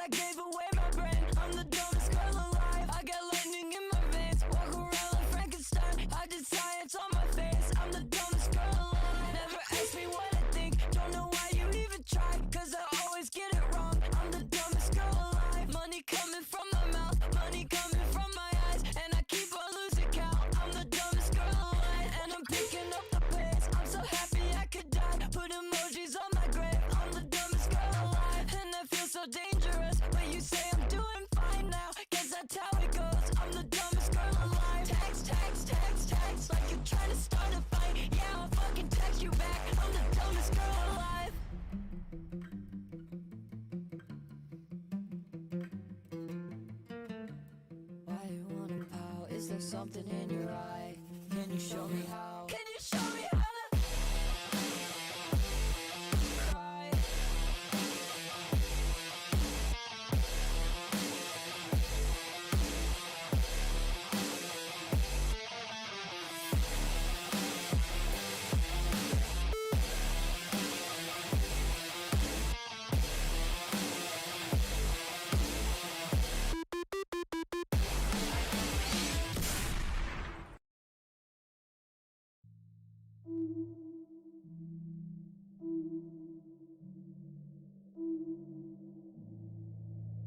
I gave away my brain. I'm the dumbest girl alive. I got lightning in my veins. Walk around like Frankenstein. I did science on my face. I'm the dumbest girl alive. Never ask me what I think. Don't know why you even try, cause I always get it wrong. I'm the dumbest girl alive. Money coming from my mouth, money coming from my eyes, and I keep on losing count. I'm the dumbest girl alive, and I'm picking up the pace. I'm so happy I could die. Put emojis on my grave. I'm the dumbest girl alive, and that feels so dangerous. But you say I'm doing fine now, guess that's how it goes. I'm the dumbest girl alive. Text, like you're trying to start a fight. Yeah, I'll fucking text you back. I'm the dumbest girl alive. Why you wanna pout? Is there something in your eye? Can you show me how? Can you show me how to cry?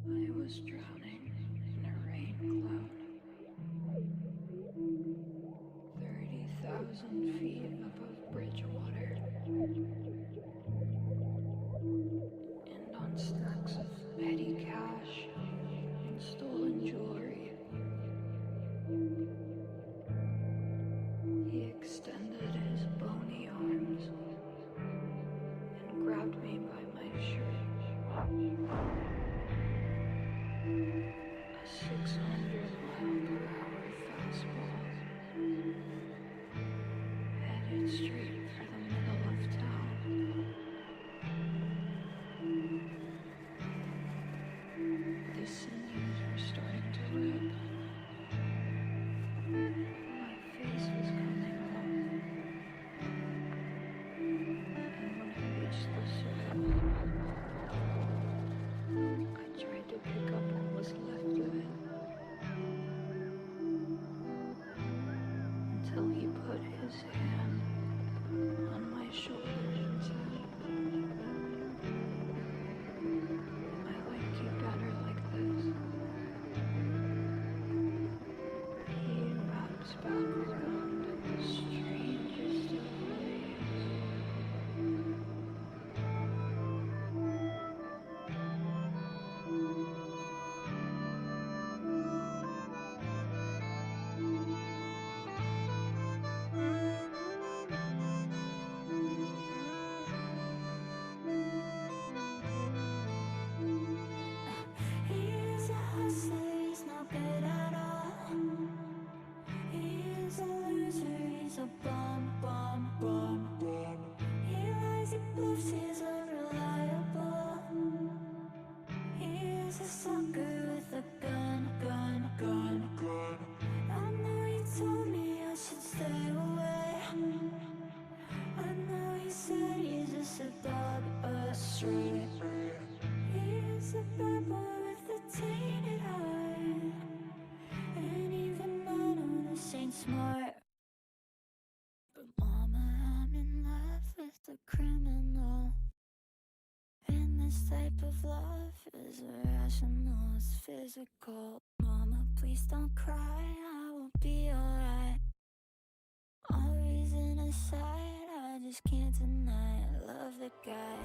I was drowning in a rain cloud, 30,000 feet above Bridgewater, and on stacks of petty cash and stolen jewelry. He extended his bony arms and grabbed me by my shirt. A 600-mile-per-hour fastball headed straight for the middle of town. The sinews were starting to rip. My face was coming off. And when I reached the surface, I tried to pick up what was left of it, until he put his hand on my shoulder and said, I like you better like this. He wraps back around in the strangest of ways. He's a hustler, he's no good at all. He's a loser, he's a bum. He lies, he bluffs, he's unreliable. He's a sucker with a gun. I know he told me I should stay away. I know he said he's just a dog astray. He's a bad boy with a tainted heart, and even I know this ain't smart. But mama, I'm in love with a criminal, and this type of love is irrational, it's physical. Mama, please don't cry, I will be alright. All reason aside, I just can't deny I love the guy.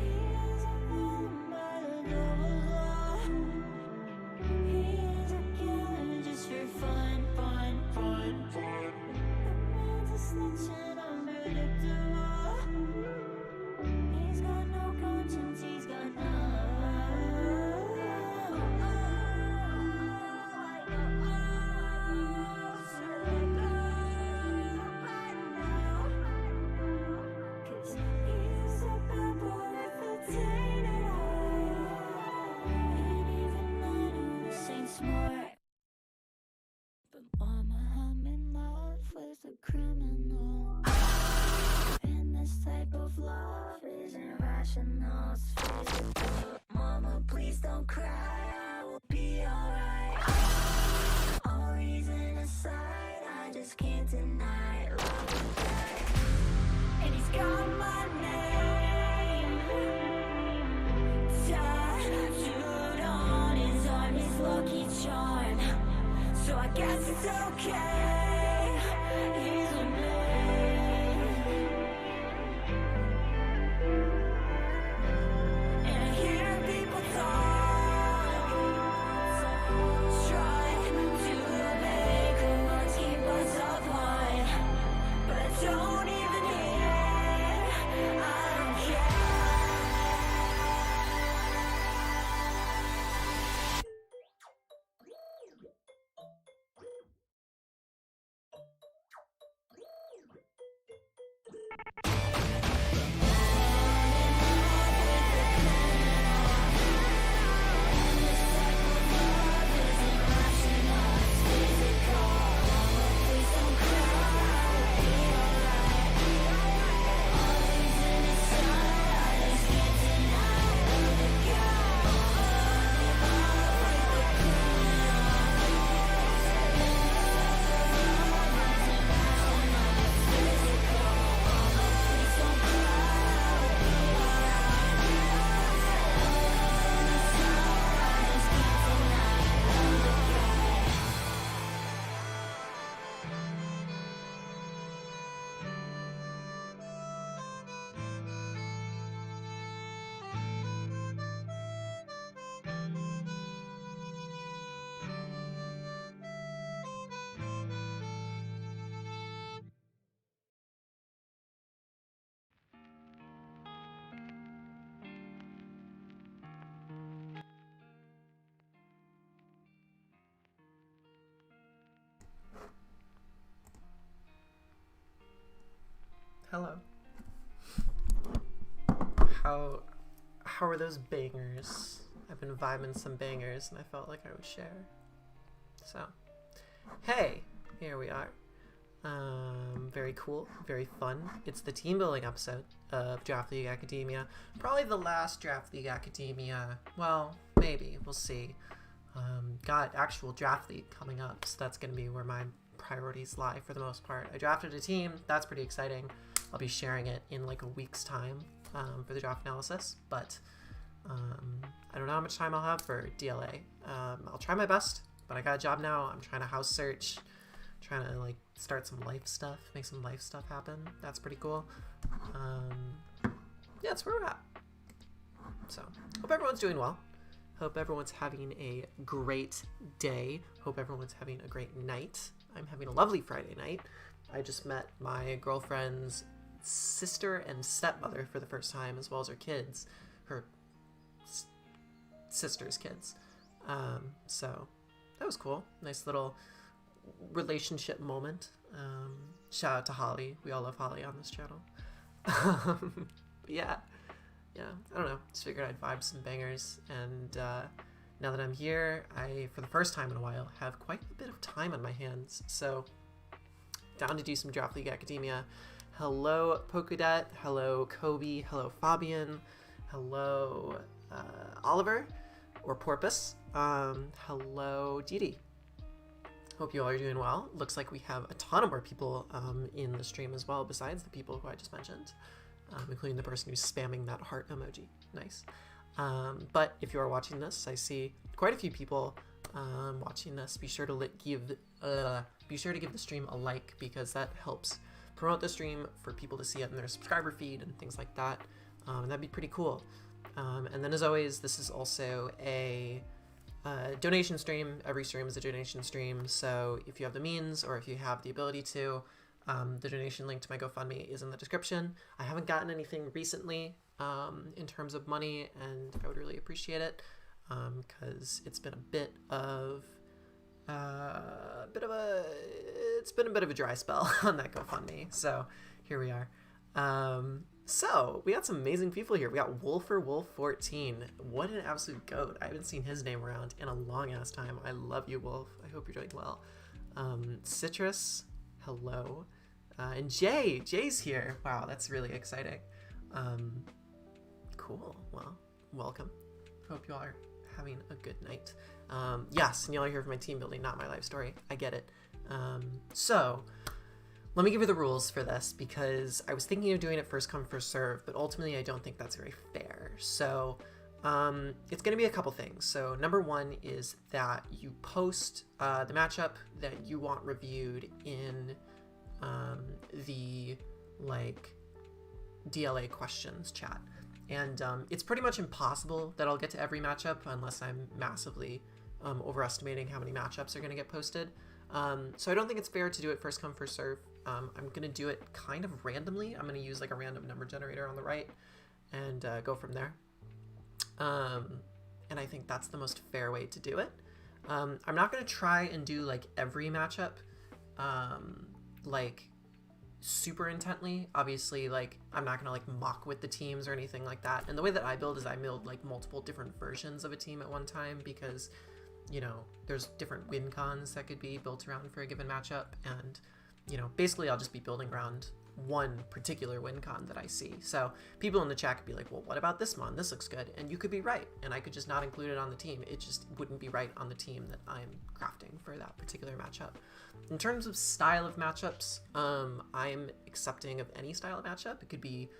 He is a villain by the double law. He is a killer just for fun. The man's a snitch and unpredictable. He's got no conscience, he's got no. is a criminal. And this type of love isn't rational, it's physical. Mama, please don't cry, I will be alright. All reason aside, I just can't deny love will die. And he's got my name tattooed on his arm, his lucky charm. So I guess it's okay, he's a man. And I hear people talk, try to make us keep us apart, but I don't even hear, I don't care. Hello. How are those bangers? I've been vibing some bangers and I felt like I would share. So, hey, here we are. Very cool, very fun. It's the team building episode of Draft League Academia. Probably the last Draft League Academia. Well, maybe, we'll see. Got actual Draft League coming up, so that's going to be where my priorities lie for the most part. I drafted a team, that's pretty exciting. I'll be sharing it in like a week's time for the draft analysis, but I don't know how much time I'll have for DLA. I'll try my best, but I got a job now. I'm trying to house search, trying to like start some life stuff, make some life stuff happen. That's pretty cool. Yeah, that's where we're at. So, hope everyone's doing well. Hope everyone's having a great day. Hope everyone's having a great night. I'm having a lovely Friday night. I just met my girlfriend's sister and stepmother for the first time, as well as her kids, her sister's kids. So that was cool. Nice little relationship moment. Shout out to Holly. We all love Holly on this channel. Yeah, I don't know. Just figured I'd vibe some bangers. And now that I'm here, I, for the first time in a while, have quite a bit of time on my hands. So down to do some Draft League Academia. Hello, Pokedet. Hello, Kobe. Hello, Fabian. Hello, Oliver, or Porpus. Hello, Didi. Hope you all are doing well. Looks like we have a ton of more people in the stream as well, besides the people who I just mentioned, including the person who's spamming that heart emoji. Nice. But if you are watching this, I see quite a few people watching this. Be sure to give the stream a like, because that helps promote the stream for people to see it in their subscriber feed and things like that. And that'd be pretty cool. And then, as always, this is also a donation stream. Every stream is a donation stream, so if you have the means or if you have the ability to, the donation link to my GoFundMe is in the description. I haven't gotten anything recently in terms of money, and I would really appreciate it, because it's been a bit of a dry spell on that GoFundMe. So here we are. So we got some amazing people here. We got Wolfer14. What an absolute goat. I haven't seen his name around in a long ass time. I love you, Wolf. I hope you're doing well. Citrus, hello. And Jay's here. Wow, that's really exciting. Cool. Well, welcome. Hope you all are having a good night. Yes, and y'all are here for my team building, not my life story. I get it. So let me give you the rules for this, because I was thinking of doing it first come first serve, but ultimately I don't think that's very fair. So it's going to be a couple things. So number one is that you post the matchup that you want reviewed in the like DLA questions chat. And it's pretty much impossible that I'll get to every matchup unless I'm massively overestimating how many matchups are going to get posted. So I don't think it's fair to do it first come first serve. I'm going to do it kind of randomly. I'm going to use like a random number generator on the right and go from there. And I think that's the most fair way to do it. I'm not going to try and do like every matchup like super intently. Obviously, like I'm not gonna like mock with the teams or anything like that. And the way that I build is I build like multiple different versions of a team at one time, because you know there's different win cons that could be built around for a given matchup, and you know basically I'll just be building around one particular win con that I see. So people in the chat could be like, well, what about this mon? This looks good. And you could be right, and I could just not include it on the team. It just wouldn't be right on the team that I'm crafting for that particular matchup. In terms of style of matchups, I'm accepting of any style of matchup. It could be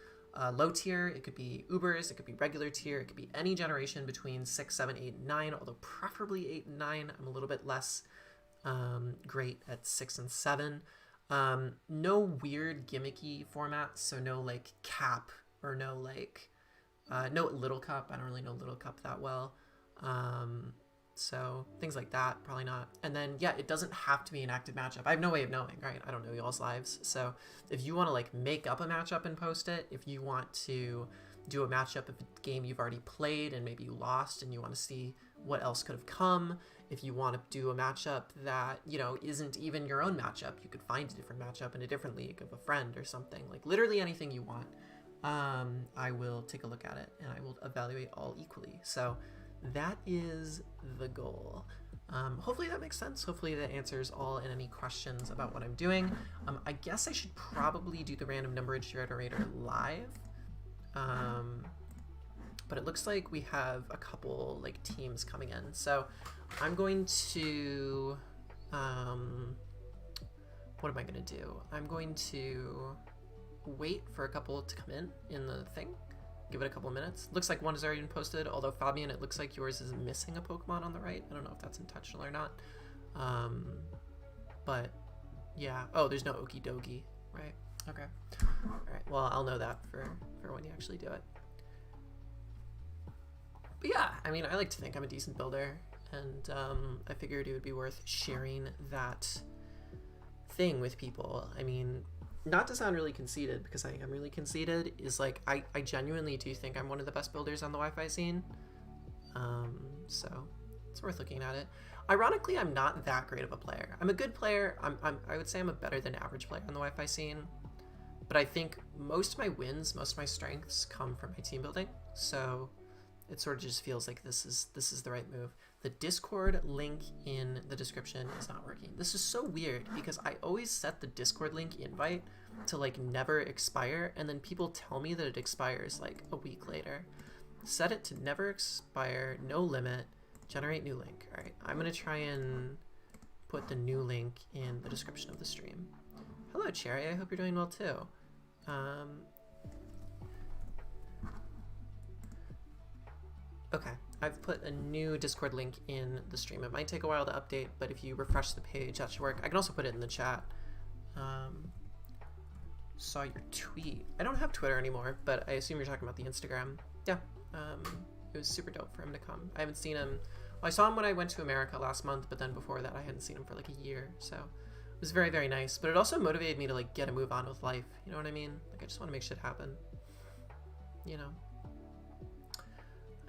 low tier, it could be Ubers, it could be regular tier, it could be any generation between 6, 7, 8, and 9, although preferably 8 and 9. I'm a little bit less great at 6 and 7. No weird gimmicky formats, so no like cap or no like no little cup. I don't really know little cup that well. So things like that, probably not. And then yeah, it doesn't have to be an active matchup. I have no way of knowing, right? I don't know y'all's lives. So if you want to like make up a matchup and post it, if you want to do a matchup of a game you've already played and maybe you lost and you want to see what else could have come, if you want to do a matchup that, you know, isn't even your own matchup, you could find a different matchup in a different league of a friend or something, like literally anything you want, I will take a look at it and I will evaluate all equally. So that is the goal. Hopefully that makes sense. Hopefully that answers all and any questions about what I'm doing. I guess I should probably do the random number generator live. But it looks like we have a couple like teams coming in. So I'm going to, what am I going to do? I'm going to wait for a couple to come in the thing. Give it a couple minutes. Looks like one has already been posted, although Fabian, it looks like yours is missing a Pokemon on the right. I don't know if that's intentional or not. But yeah. Oh, there's no Okie Dokie, right? Okay. All right. Well, I'll know that for when you actually do it. But yeah, I mean, I like to think I'm a decent builder, and I figured it would be worth sharing that thing with people. I mean, not to sound really conceited, because I am really conceited, is like I genuinely do think I'm one of the best builders on the Wi-Fi scene. So it's worth looking at it. Ironically, I'm not that great of a player. I'm a good player. I would say I'm a better than average player on the Wi-Fi scene. But I think most of my wins, most of my strengths come from my team building. So it sort of just feels like this is the right move. The Discord link in the description is not working. This is so weird because I always set the Discord link invite to like never expire, and then people tell me that it expires like a week later. Set it to never expire, no limit, generate new link. All right, I'm gonna try and put the new link in the description of the stream. Hello, Cherry. I hope you're doing well too. Okay, I've put a new Discord link in the stream. It might take a while to update, but if you refresh the page, that should work. I can also put it in the chat. Saw your tweet. I don't have Twitter anymore, but I assume you're talking about the Instagram. Yeah, it was super dope for him to come. I haven't seen him. Well, I saw him when I went to America last month, but then before that I hadn't seen him for like a year, so it was very, very nice. But it also motivated me to like get a move on with life. You know what I mean? Like I just want to make shit happen. You know?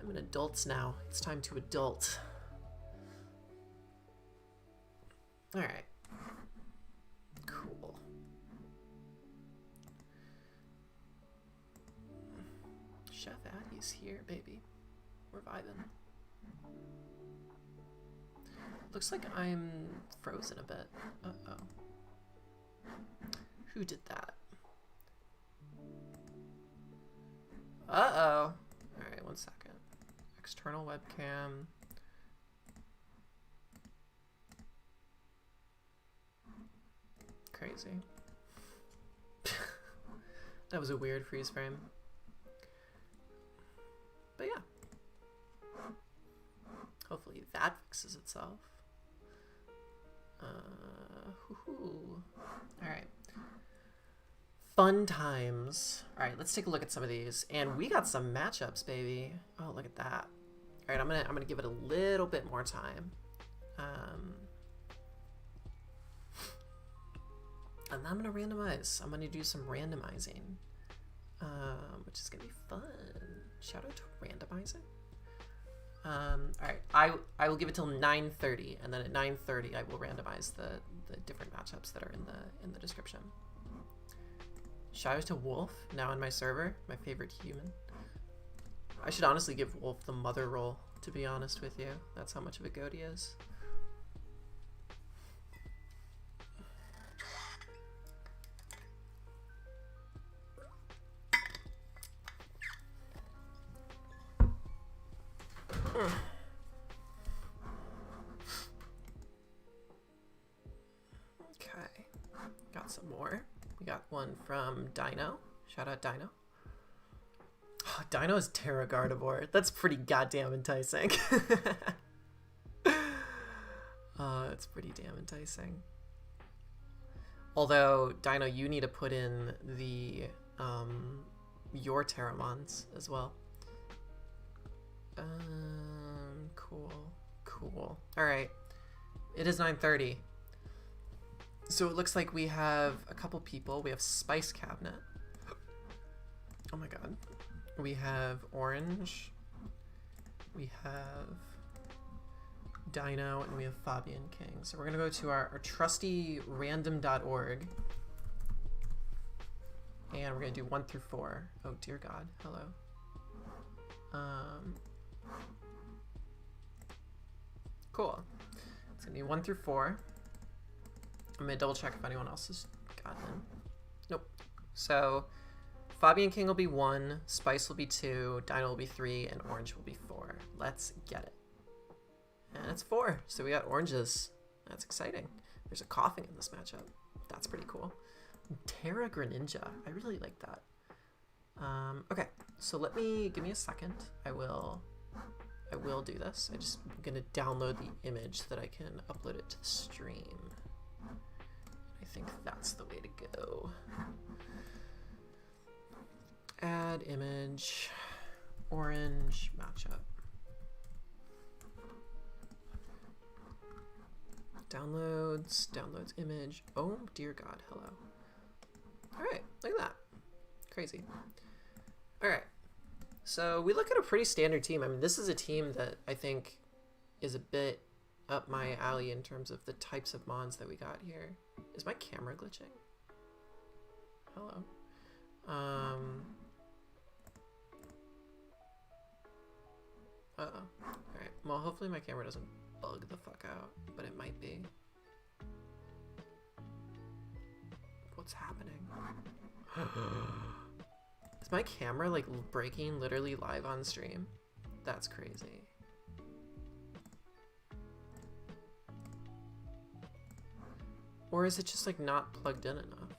I'm an adult now. It's time to adult. All right. Cool. Chef Addie's here, baby. We're vibing. Looks like I'm frozen a bit. Uh-oh. Who did that? Uh-oh. Alright, 1 second. External webcam. Crazy. That was a weird freeze frame. But yeah. Hopefully that fixes itself. Alright. Fun times. Alright, let's take a look at some of these. And we got some matchups, baby. Oh, look at that. Alright, I'm gonna give it a little bit more time. And I'm gonna randomize. I'm gonna do some randomizing. Which is gonna be fun. Shout out to randomizing. Alright, I will give it till 9:30, and then at 9:30 I will randomize the different matchups that are in the description. Shout out to Wolf, now in my server, my favorite human. I should honestly give Wolf the mother role, to be honest with you. That's how much of a goat he is. Okay, got some more. We got one from Dino. Shout out Dino. Oh, Dino is Terra Gardevoir. That's pretty goddamn enticing. It's pretty damn enticing. Although, Dino, you need to put in the your Terramons as well. Cool. Alright. It is 9:30. So it looks like we have a couple people. We have Spice Cabinet. Oh my god. We have Orange. We have Dino, and we have Fabian King. So we're gonna go to our trusty random.org. And we're gonna do 1 through 4. Oh dear god. Hello. Cool. It's gonna be 1 through 4. I'm gonna double check if anyone else has gotten in. Nope. So Fabian King will be 1, Spice will be 2, Dino will be 3, and Orange will be 4. Let's get it. And it's 4. So we got oranges. That's exciting. There's a coughing in this matchup. That's pretty cool. Terra Greninja. I really like that. Okay, so give me a second. I will do this. I'm gonna download the image so that I can upload it to the stream. I think that's the way to go. Add image, orange matchup. Downloads image. Oh dear god, hello. Alright, look at that. Crazy. Alright. So we look at a pretty standard team. I mean, this is a team that I think is a bit up my alley in terms of the types of mons that we got here. Is my camera glitching? Hello. Uh-oh. Alright. Well, hopefully my camera doesn't bug the fuck out, but it might be. What's happening? Is my camera like breaking literally live on stream? That's crazy. Or is it just like not plugged in enough?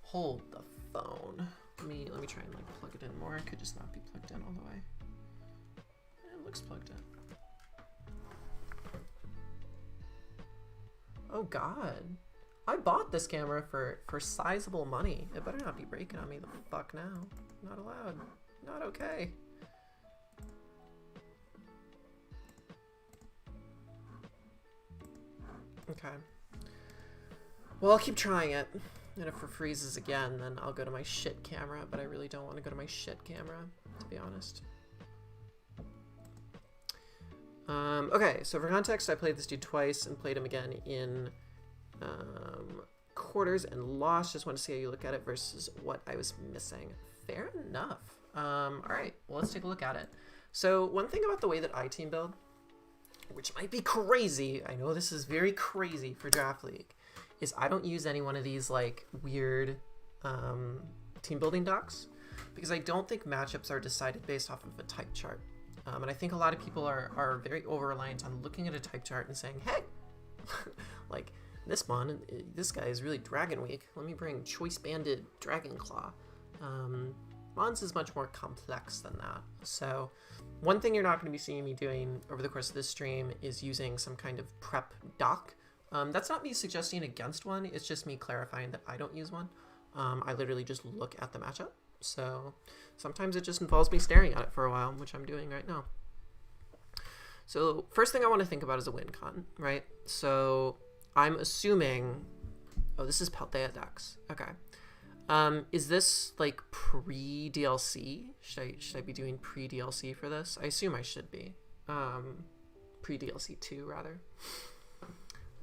Hold the phone. Let me try and like plug it in more. It could just not be plugged in all the way. It looks plugged in. Oh god. I bought this camera for sizable money. It better not be breaking on me the fuck now. Not allowed. Not okay. Okay. Well, I'll keep trying it. And if it freezes again, then I'll go to my shit camera. But I really don't want to go to my shit camera, to be honest. Okay, so for context, I played this dude twice and played him again in quarters and lost. Just want to see how you look at it versus what I was missing. Fair enough. All right, well, let's take a look at it. So one thing about the way that I team build, which might be crazy, I know this is very crazy for Draft League, is I don't use any one of these like weird team building docs, because I don't think matchups are decided based off of a type chart. And I think a lot of people are very over-reliant on looking at a type chart and saying, hey, like this guy is really Dragon Weak. Let me bring Choice Banded Dragon Claw. Mons is much more complex than that. So one thing you're not going to be seeing me doing over the course of this stream is using some kind of prep doc. That's not me suggesting against one. It's just me clarifying that I don't use one. I literally just look at the matchup. So sometimes it just involves me staring at it for a while, which I'm doing right now. So first thing I want to think about is a win con, right? So I'm assuming, oh, this is Paltea Dex. Okay. Is this like pre-DLC? Should I be doing pre-DLC for this? I assume I should be. Pre-DLC 2 rather.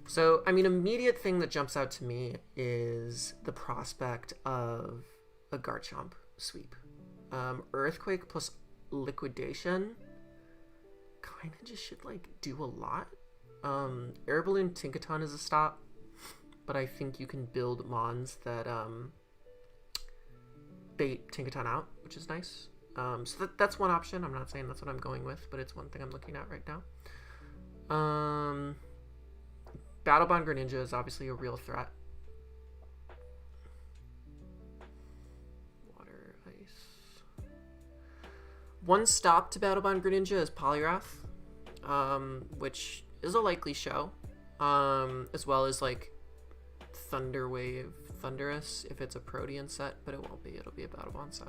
So, I mean, immediate thing that jumps out to me is the prospect of a Garchomp sweep. Earthquake plus Liquidation kind of just should like do a lot. Air Balloon Tinkaton is a stop, but I think you can build Mons that bait Tinkaton out, which is nice. So that's one option. I'm not saying that's what I'm going with, but it's one thing I'm looking at right now. Battle Bond Greninja is obviously a real threat. Water, ice. One stop to Battle Bond Greninja is Poliwrath, which is a likely show, as well as like Thunder Wave Thundurus if it's a Protean set, but it won't be. It'll be a Battle Bond set.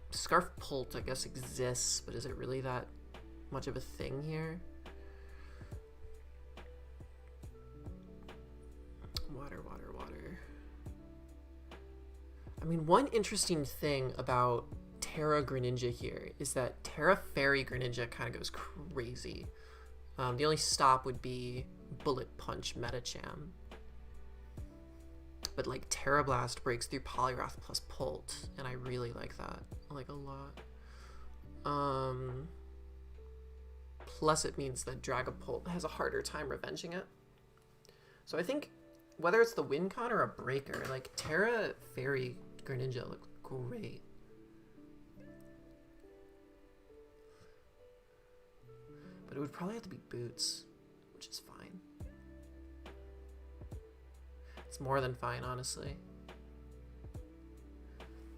Scarf Pult, I guess, exists, but is it really that much of a thing here? Water. I mean, one interesting thing about Terra Greninja here is that Terra Fairy Greninja kind of goes crazy. The only stop would be Bullet Punch Metacham. But like Terra Blast breaks through Poliwrath plus Pult, and I really like that. I like a lot. Plus it means that Dragapult has a harder time revenging it. So I think whether it's the win con or a breaker, like Terra Fairy Greninja looks great. But it would probably have to be Boots, which is fine. It's more than fine, honestly.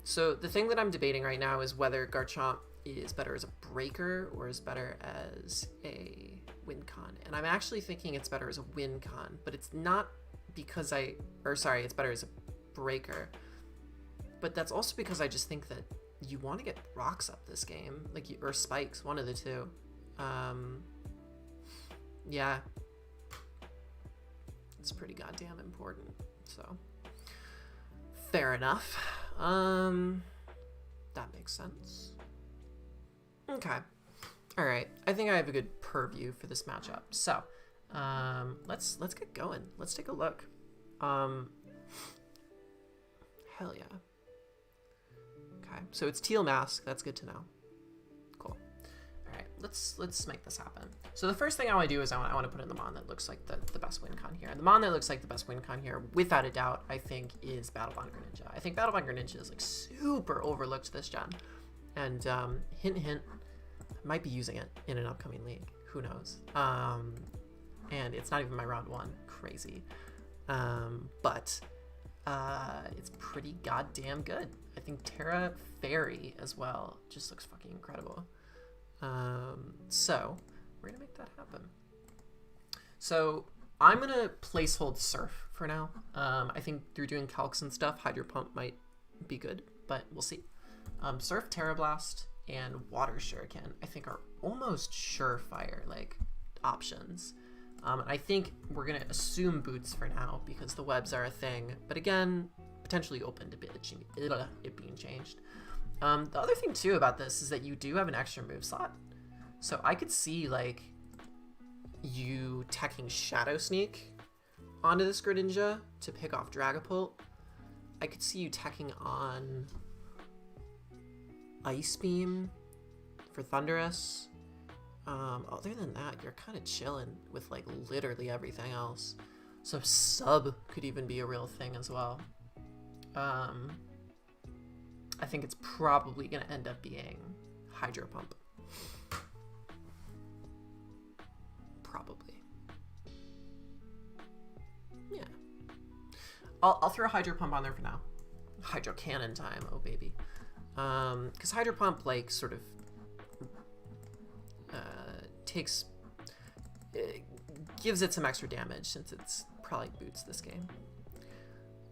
So the thing that I'm debating right now is whether Garchomp is better as a breaker or is better as a win con. And I'm actually thinking it's better as a win con, but it's not because it's better as a breaker. But that's also because I just think that you want to get rocks up this game, or spikes, one of the two. Yeah. It's pretty goddamn important, so. Fair enough. That makes sense. Okay. Alright, I think I have a good purview for this matchup. So, let's get going. Let's take a look. Hell yeah. Okay, so it's Teal Mask. That's good to know. Cool. All right, let's make this happen. So the first thing I want to do is I want to put in the Mon that looks like the best win con here. And the Mon that looks like the best win con here, without a doubt, I think is Battle Bond Greninja. I think Battle Bond Greninja is like super overlooked this gen. And hint, I might be using it in an upcoming league. Who knows? And it's not even my round one. Crazy. But it's pretty goddamn good. I think Terra Fairy as well just looks fucking incredible. So we're gonna make that happen. So I'm gonna placehold Surf for now. I think through doing calcs and stuff, Hydro Pump might be good, but we'll see. Surf, Terra Blast, and Water Shuriken I think are almost surefire like options. I think we're gonna assume Boots for now because the webs are a thing, but again, potentially open to it being changed. The other thing too about this is that you do have an extra move slot, so I could see like you teching Shadow Sneak onto this Greninja to pick off Dragapult. I could see you teching on Ice Beam for Thundurus. Other than that, you're kind of chilling with like literally everything else. So sub could even be a real thing as well. I think it's probably going to end up being hydro pump. Probably. Yeah. I'll throw hydro pump on there for now. Hydro cannon time, oh baby. Because hydro pump like sort of gives it some extra damage since it's probably boots this game.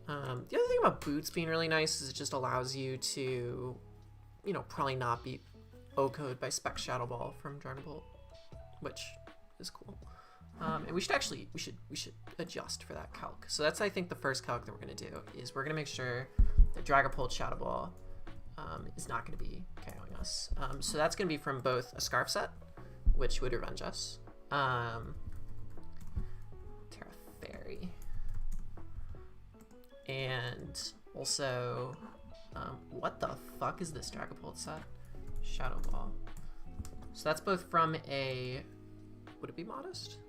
The other thing about boots being really nice is it just allows you to, you know, probably not be OHKO'd by Spec Shadow Ball from Dragon Bolt, which is cool. And we should adjust for that calc. So that's, I think, the first calc that we're gonna do is we're gonna make sure that Dragon Bolt Shadow Ball is not gonna be KOing us. So that's gonna be from both a Scarf set, which would revenge us. Terra Fairy. And also, what the fuck is this Dragon Bolt set? Shadow Ball. So that's both from a, would it be modest?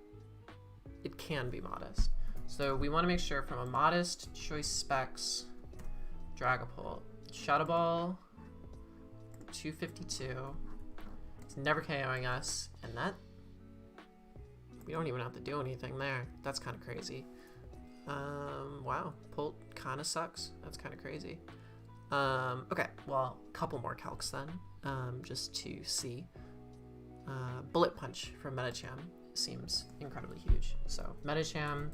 It can be modest. So we want to make sure from a modest choice specs, Dragapult, Shadow Ball, 252. It's never KOing us, and that we don't even have to do anything there. That's kind of crazy. Wow, Pult kind of sucks. That's kind of crazy. Okay, well, a couple more calcs then, just to see. Bullet Punch from Metacham seems incredibly huge. So Metacham,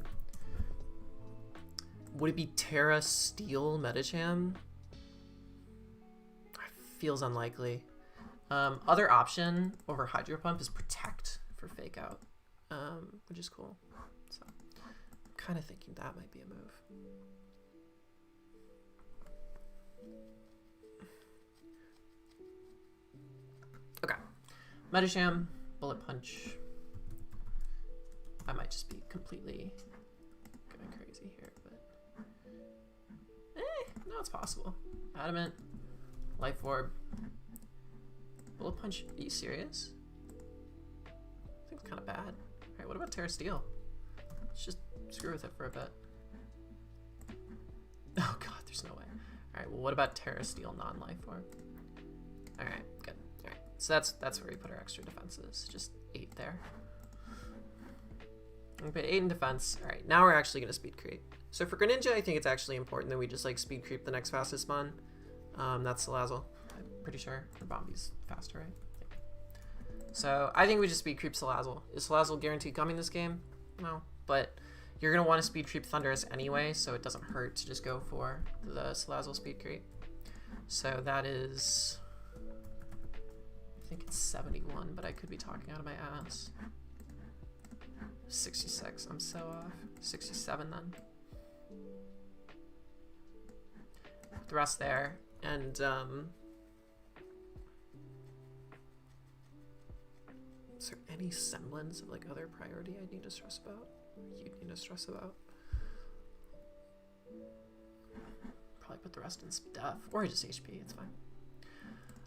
would it be Terra Steel Metacham? Feels unlikely. Other option over Hydro Pump is Protect for Fake Out, which is cool. So I'm kind of thinking that might be a move. Okay, Metacham, Bullet Punch. I might just be completely going crazy here, but no, it's possible. Adamant, Life Orb, Bullet Punch. Are you serious? I think it's kind of bad. All right, what about Terra Steel? Let's just screw with it for a bit. Oh god, there's no way. All right, well, what about Terra Steel non-Life Orb? All right, good. All right, so that's where we put our extra defenses. Just 8 there. We put 8 in defense. All right, now we're actually gonna speed creep. So for Greninja, I think it's actually important that we just like speed creep the next fastest spawn. That's Salazzle. I'm pretty sure. Or Bombi's faster, right? Yeah. So I think we just speed creep Salazzle. Is Salazzle guaranteed coming this game? No, but you're gonna want to speed creep Thundurus anyway, so it doesn't hurt to just go for the Salazzle speed creep. So that is, I think it's 71, but I could be talking out of my ass. 66, I'm so off. 67 then. The rest there, and is there any semblance of like other priority I need to stress about? Or you need to stress about? Probably put the rest in def, or just HP, it's fine.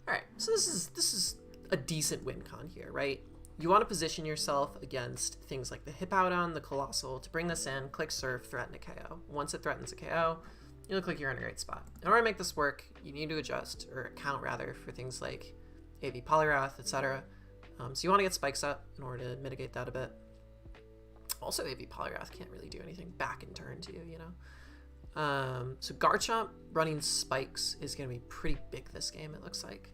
Alright, so this is a decent win con here, right? You want to position yourself against things like the Hippowdon, the Colossal, to bring this in, click Surf, threaten a KO. Once it threatens a KO, you look like you're in a great spot. In order to make this work, you need to adjust, or account rather, for things like AV Polyrath, etc. So you want to get spikes up in order to mitigate that a bit. Also, AV Polyrath can't really do anything back in turn to you, you know? So Garchomp running spikes is going to be pretty big this game, it looks like.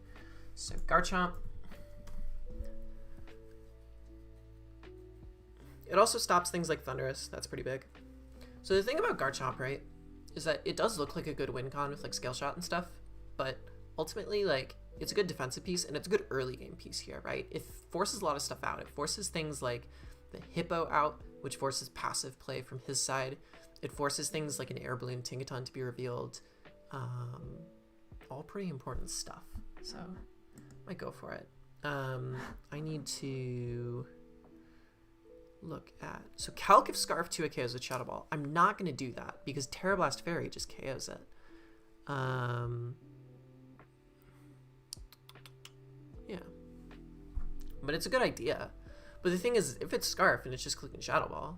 So Garchomp. It also stops things like Thundurus. That's pretty big. So the thing about Garchomp, right, is that it does look like a good win con with like Scale Shot and stuff, but ultimately, like, it's a good defensive piece and it's a good early game piece here, right? It forces a lot of stuff out. It forces things like the Hippo out, which forces passive play from his side. It forces things like an Air Balloon Tinkaton to be revealed. All pretty important stuff. So I might go for it. I need to look at, so Calc if Scarf 2 KOs with Shadow Ball. I'm not going to do that because Terra Blast Fairy just KOs it. Yeah. but it's a good idea. But the thing is, if it's Scarf and it's just clicking Shadow Ball,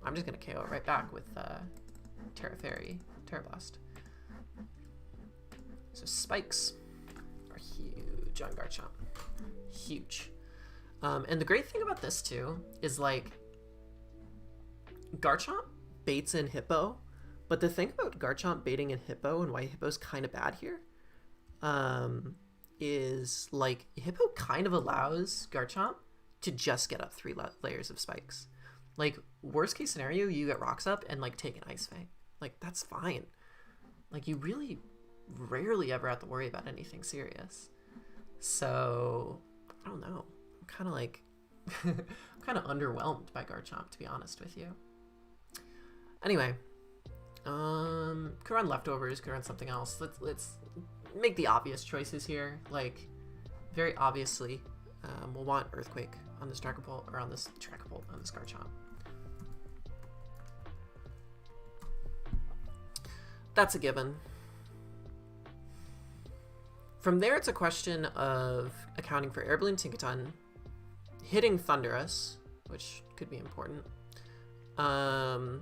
I'm just going to KO it right back with Terra Fairy, Terra Blast. So spikes are huge on Garchomp. Huge. And the great thing about this too is like Garchomp baits in Hippo, but the thing about Garchomp baiting in Hippo and why Hippo's kind of bad here is like Hippo kind of allows Garchomp to just get up 3 layers of spikes. Like worst case scenario, you get rocks up and like take an Ice Fang. Like that's fine. Like you really rarely ever have to worry about anything serious. So I don't know. I'm kind of like I'm kind of underwhelmed by Garchomp, to be honest with you. Anyway, could run leftovers, could run something else. Let's make the obvious choices here. Like very obviously, we'll want Earthquake on this Dragapult or on this Garchomp. That's a given. From there, it's a question of accounting for Air Balloon Tinkaton, hitting Thundurus, which could be important. And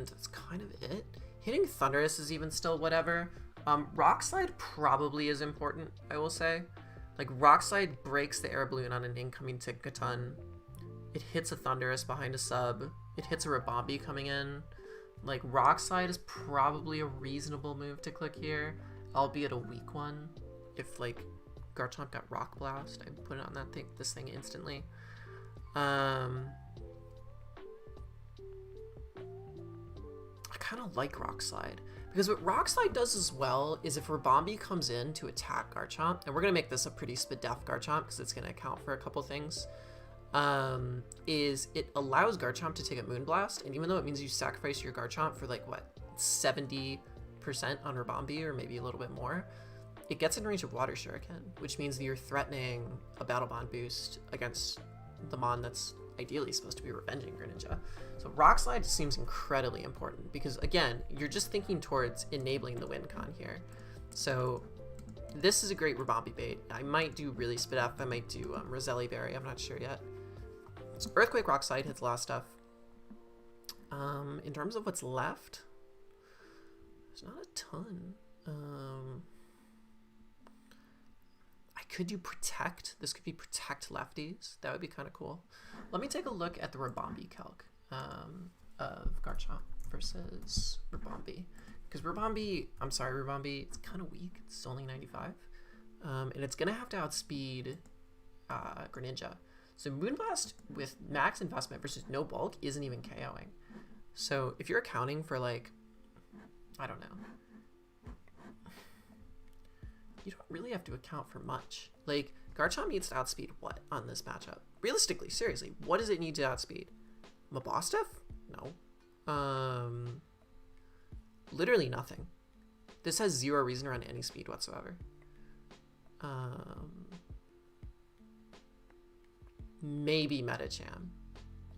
that's kind of it. Hitting Thundurus is even still whatever. Rock Slide probably is important, I will say. Like, Rock Slide breaks the Air Balloon on an incoming Tinkaton. It hits a Thundurus behind a sub. It hits a Ribombee coming in. Like, Rock Slide is probably a reasonable move to click here, albeit a weak one. If, like, Garchomp got Rock Blast, I'd put it on this thing instantly. I kind of like Rock Slide, because what Rock Slide does as well is if Ribombee comes in to attack Garchomp, and we're going to make this a pretty Spadef Garchomp because it's going to account for a couple things, is it allows Garchomp to take a Moonblast, and even though it means you sacrifice your Garchomp for like, what, 70% on Ribombee, or maybe a little bit more, it gets in range of Water Shuriken, which means that you're threatening a Battle Bond boost against the Mon that's ideally supposed to be revenging Greninja. So Rock Slide seems incredibly important because, again, you're just thinking towards enabling the win con here. So this is a great Ribombee bait. I might do really Spadef. I might do Roselli Berry. I'm not sure yet. So Earthquake Rock Slide hits a lot of stuff. In terms of what's left, there's not a ton. I could do Protect. This could be Protect Lefties. That would be kind of cool. Let me take a look at the Ribombee calc of Garchomp versus Ribombee. Because Ribombee, it's kind of weak. It's only 95. And it's going to have to outspeed Greninja. So Moonblast with max investment versus no bulk isn't even KOing. So if you're accounting for, like, I don't know, you don't really have to account for much. Like, Garchomp needs to outspeed what on this matchup? Realistically, seriously, what does it need to outspeed? Mabostef? No. Literally nothing. This has zero reason to run any speed whatsoever. Maybe Metacham.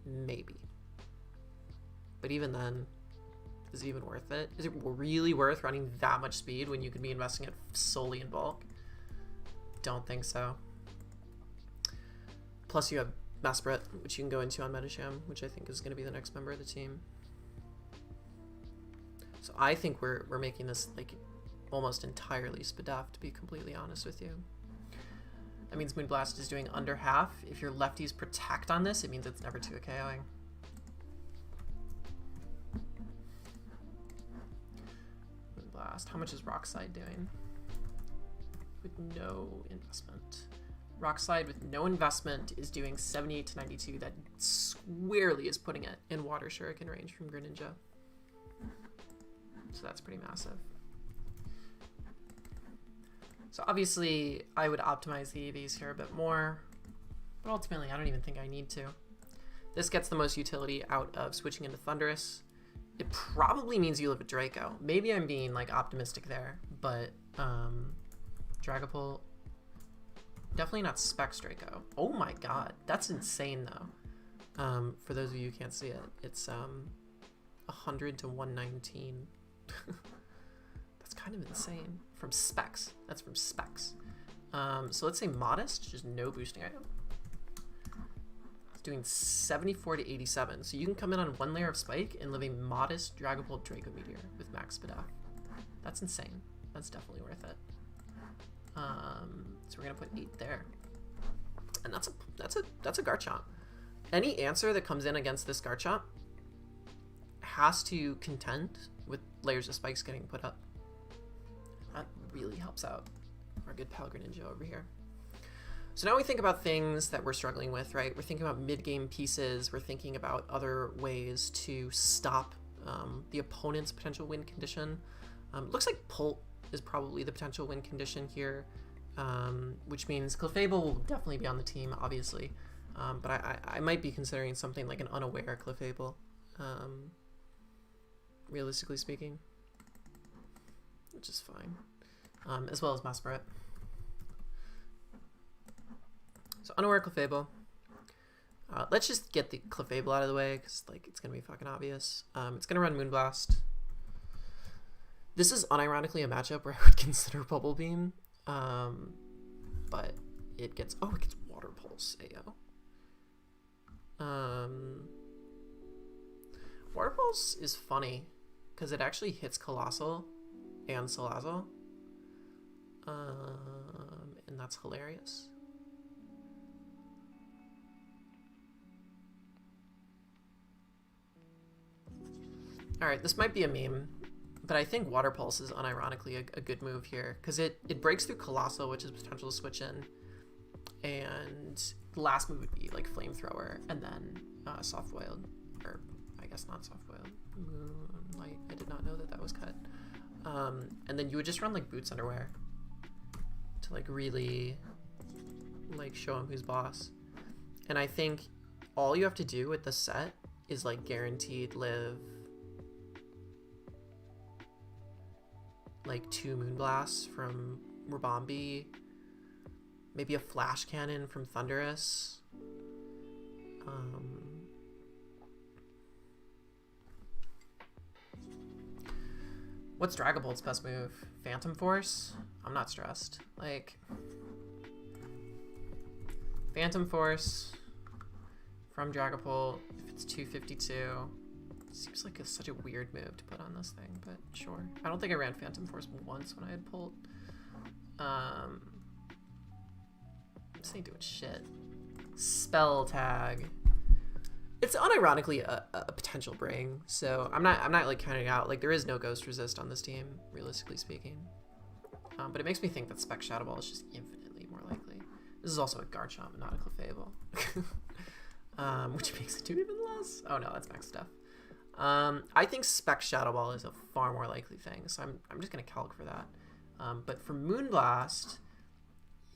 Maybe. But even then, is it even worth it? Is it really worth running that much speed when you could be investing it solely in bulk? Don't think so. Plus you have Mesprit, which you can go into on Metacham, which I think is going to be the next member of the team. So I think we're making this like almost entirely Spadef, to be completely honest with you. That means Moonblast is doing under half. If your lefties Protect on this, it means it's never 2 KOing. Moonblast. How much is Rock Slide doing? With no investment. Rock Slide with no investment is doing 78 to 92. That squarely is putting it in Water Shuriken range from Greninja. So that's pretty massive. So obviously I would optimize the EVs here a bit more, but ultimately I don't even think I need to. This gets the most utility out of switching into Thundurus. It probably means you live with Draco. Maybe I'm being like optimistic there, but Dragapult, definitely not Specs Draco. Oh my god, that's insane though. For those of you who can't see it, it's 100 to 119. That's kind of insane. From Specs. That's from Specs. So let's say modest, just no boosting item. It's doing 74 to 87. So you can come in on 1 layer of spike and live a modest Dragapult Draco Meteor with max Spadaf. That's insane. That's definitely worth it. So we're gonna put 8 there. And that's a Garchomp. Any answer that comes in against this Garchomp has to contend with layers of spikes getting put up. That really helps out our good pal Greninja over here. So now we think about things that we're struggling with, right? We're thinking about mid-game pieces. We're thinking about other ways to stop the opponent's potential win condition. Looks like Pult is probably the potential win condition here, which means Clefable will definitely be on the team, obviously. But I might be considering something like an unaware Clefable, realistically speaking, which is fine, as well as Masquerade. So unaware Clefable. Let's just get the Clefable out of the way, because like it's gonna be fucking obvious. It's gonna run Moonblast. This is unironically a matchup where I would consider Bubble Beam, but it gets Water Pulse. Ayo. Water Pulse is funny because it actually hits Colossal and Salazzle, and that's hilarious. Alright, this might be a meme, but I think Water Pulse is unironically a good move here, because it breaks through Colossal, which is potential to switch in, and the last move would be like Flamethrower, and then Soft Boiled, or I guess not Soft Boiled, Moonlight. I did not know that that was cut. And then you would just run like Boots Underwear to like really like show him who's boss. And I think all you have to do with the set is like guaranteed live like 2 Moonblasts from Rabombi, maybe a Flash Cannon from Thundurus. What's Dragapult's best move? Phantom Force? I'm not stressed. Like, Phantom Force from Dragapult, if it's 252. Seems like such a weird move to put on this thing, but sure. I don't think I ran Phantom Force once when I had pulled. This ain't doing shit. Spell Tag. It's unironically a potential bring, so I'm not like counting it out. Like there is no Ghost Resist on this team, realistically speaking. But it makes me think that Spec Shadow Ball is just infinitely more likely. This is also a Garchomp, not a Clefable. Which makes it do even less. Oh no, that's max stuff. I think Spec Shadow Ball is a far more likely thing, so I'm just gonna calc for that. But for Moonblast,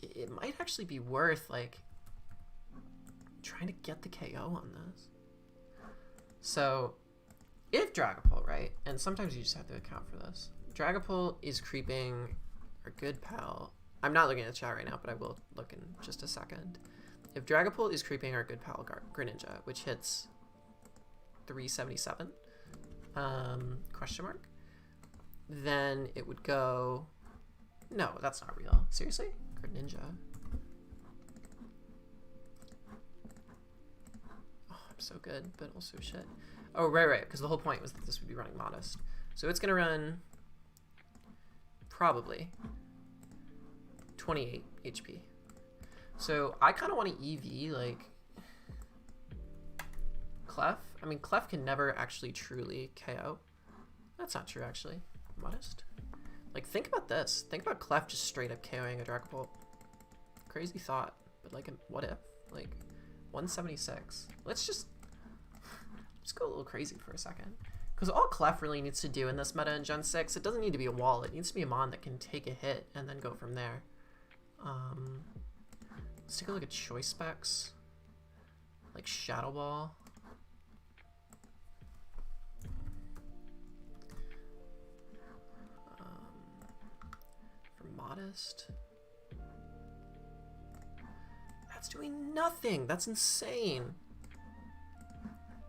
it might actually be worth like trying to get the KO on this. So if Dragapult, right, and sometimes you just have to account for this, Dragapult is creeping our good pal. I'm not looking at the chat right now, but I will look in just a second. If Dragapult is creeping our good pal Greninja, which hits 377, question mark, then it would go, no, that's not real. Seriously? Greninja. Oh, I'm so good, but also shit. Oh, right, because the whole point was that this would be running Modest. So it's gonna run probably 28 HP. So I kind of want to EV like Clef. I mean, Clef can never actually truly KO. That's not true, actually. Modest. Like, think about this. Think about Clef just straight up KOing a Dragapult. Crazy thought, but like, what if? Like, 176. Let's just go a little crazy for a second. Because all Clef really needs to do in this meta in Gen 6, it doesn't need to be a wall. It needs to be a mon that can take a hit and then go from there. Let's take a look at choice specs. Like Shadow Ball. For Modest. That's doing nothing. That's insane.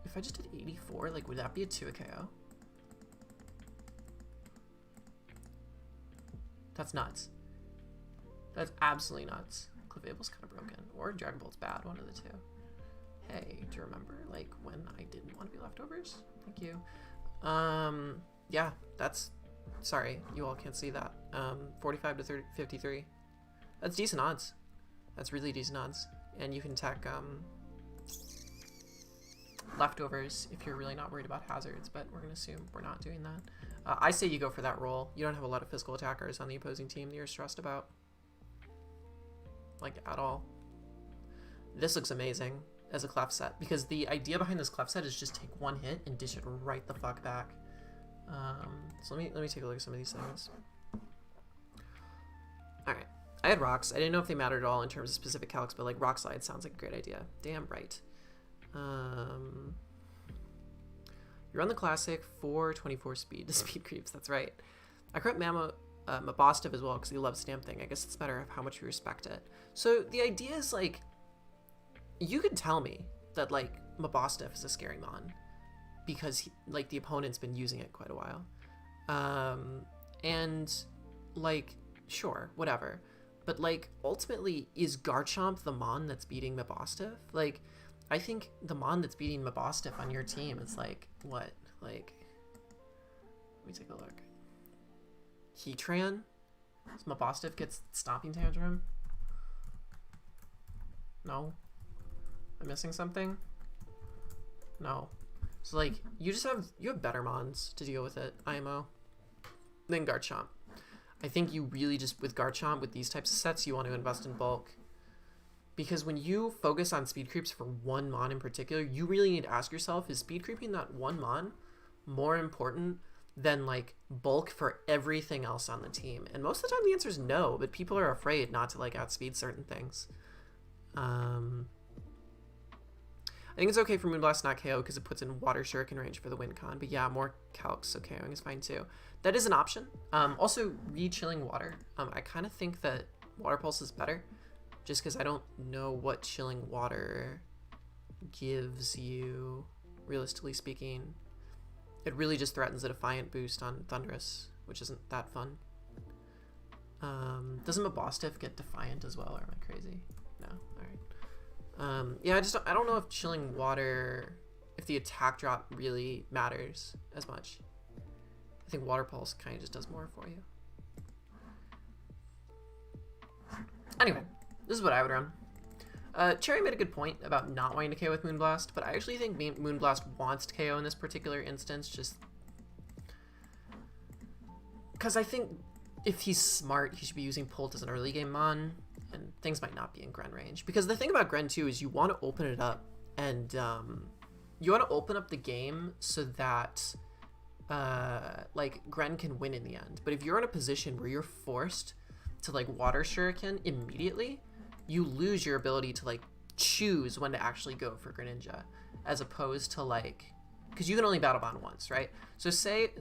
If I just did 84, like, would that be a 2 KO? That's nuts. That's absolutely nuts. Cliff kind of broken. Or Dragon Bolt's bad, one of the two. Hey, do you remember, like, when I didn't want to be leftovers? Thank you. Yeah, that's... Sorry, you all can't see that. 45 to 53. That's decent odds. That's really decent odds. And you can tech, leftovers if you're really not worried about hazards, but we're going to assume we're not doing that. I say you go for that roll. You don't have a lot of physical attackers on the opposing team that you're stressed about. Like, at all. This looks amazing as a clef set, because the idea behind this clef set is just take one hit and dish it right the fuck back. So let me take a look at some of these things. Alright. I had rocks. I didn't know if they mattered at all in terms of specific calcs, but like rock slide sounds like a great idea. Damn right. You're on the classic 424 speed to speed creeps. That's right. I correct Mabostiv as well because he loves Stamp Thing. I guess it's a matter of how much we respect it. So the idea is like, you could tell me that like Mabostiv is a scary mon because he, like the opponent's been using it quite a while. And like, sure, whatever. But like ultimately, is Garchomp the mon that's beating Mabostiv? Like, I think the mon that's beating Mabostif on your team is like, what? Like, let me take a look. Heatran? So Mabostif gets Stomping Tantrum? No? I'm missing something? No. So like, you have better mons to deal with it, IMO, than Garchomp. I think you really just, with Garchomp, with these types of sets, you want to invest in bulk. Because when you focus on speed creeps for one mon in particular, you really need to ask yourself, is speed creeping that one mon more important than like bulk for everything else on the team? And most of the time the answer is no, but people are afraid not to like outspeed certain things. I think it's okay for Moonblast not KO because it puts in Water Shuriken range for the win con, but yeah, more calcs, so KOing is fine too. That is an option. Also, re-chilling water. I kind of think that Water Pulse is better. Just because I don't know what chilling water gives you, realistically speaking. It really just threatens a Defiant boost on Thundurus, which isn't that fun. Doesn't Mabostif get Defiant as well, or am I crazy? No, alright. Yeah, I don't know if chilling water, if the attack drop really matters as much. I think Water Pulse kind of just does more for you. Anyway. This is what I would run. Cherry made a good point about not wanting to KO with Moonblast, but I actually think Moonblast wants to KO in this particular instance, just because I think if he's smart, he should be using Pult as an early game mon, and things might not be in Gren range. Because the thing about Gren too is you want to open it up, and you want to open up the game so that like Gren can win in the end. But if you're in a position where you're forced to like Water Shuriken immediately, you lose your ability to like choose when to actually go for Greninja, as opposed to like, because you can only battle bond once, right? So say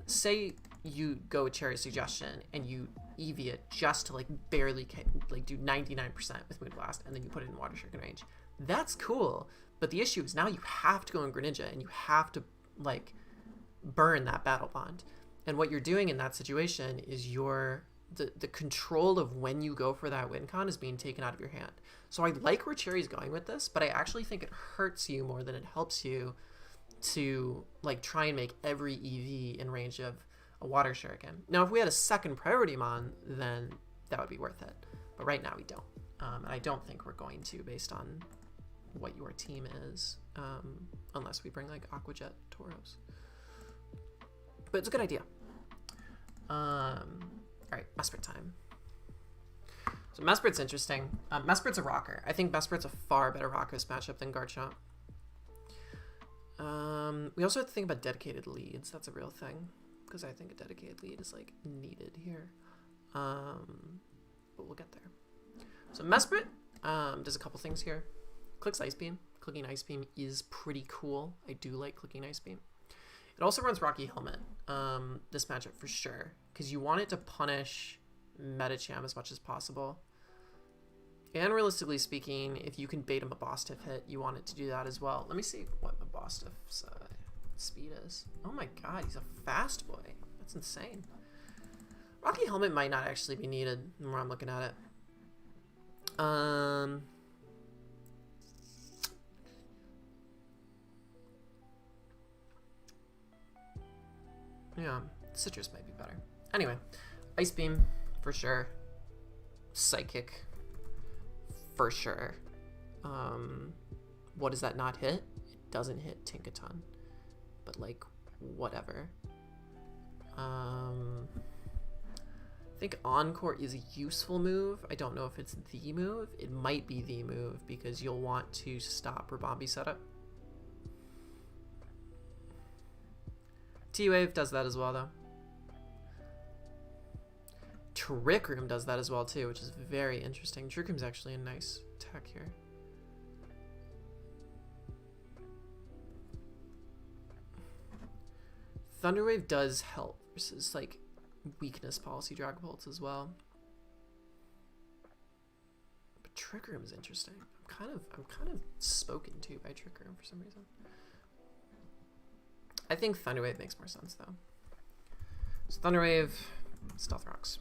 you go with Cherry's suggestion and you EV it just to like barely like do 99% with Moonblast, and then you put it in Water Shuriken range. That's cool, but the issue is now you have to go in Greninja and you have to like burn that battle bond. And what you're doing in that situation is the control of when you go for that win con is being taken out of your hand. So I like where Cherry's going with this, but I actually think it hurts you more than it helps you to like try and make every EV in range of a Water Shuriken. Now, if we had a second priority mon, then that would be worth it. But right now we don't. And I don't think we're going to, based on what your team is, unless we bring like Aqua Jet Tauros. But it's a good idea. Alright, Mesprit time. So Mesprit's interesting. Mesprit's a rocker. I think Mesprit's a far better Rakdos matchup than Garchomp. We also have to think about dedicated leads. That's a real thing, because I think a dedicated lead is like needed here. But we'll get there. So Mesprit does a couple things here. Clicks Ice Beam. Clicking Ice Beam is pretty cool. I do like clicking Ice Beam. It also runs Rocky Helmet, this matchup for sure, because you want it to punish Medicham as much as possible. And realistically speaking, if you can bait a Mabostif hit, you want it to do that as well. Let me see what Mabostif's speed is. Oh my god, he's a fast boy. That's insane. Rocky Helmet might not actually be needed the more I'm looking at it. Um, yeah, citrus might be better. Anyway, ice beam for sure. Psychic for sure. What does that not hit? It doesn't hit Tinkaton, but like whatever. I think Encore is a useful move. I don't know if it's the move. It might be the move because you'll want to stop Rabombi setup. T-Wave does that as well though. Trick Room does that as well too, which is very interesting. Trick Room's actually a nice tech here. Thunderwave does help versus like weakness policy Dragapults as well. But Trick Room is interesting. I'm kind of spoken to by Trick Room for some reason. I think Thunderwave makes more sense though. So Thunderwave, Stealth Rocks.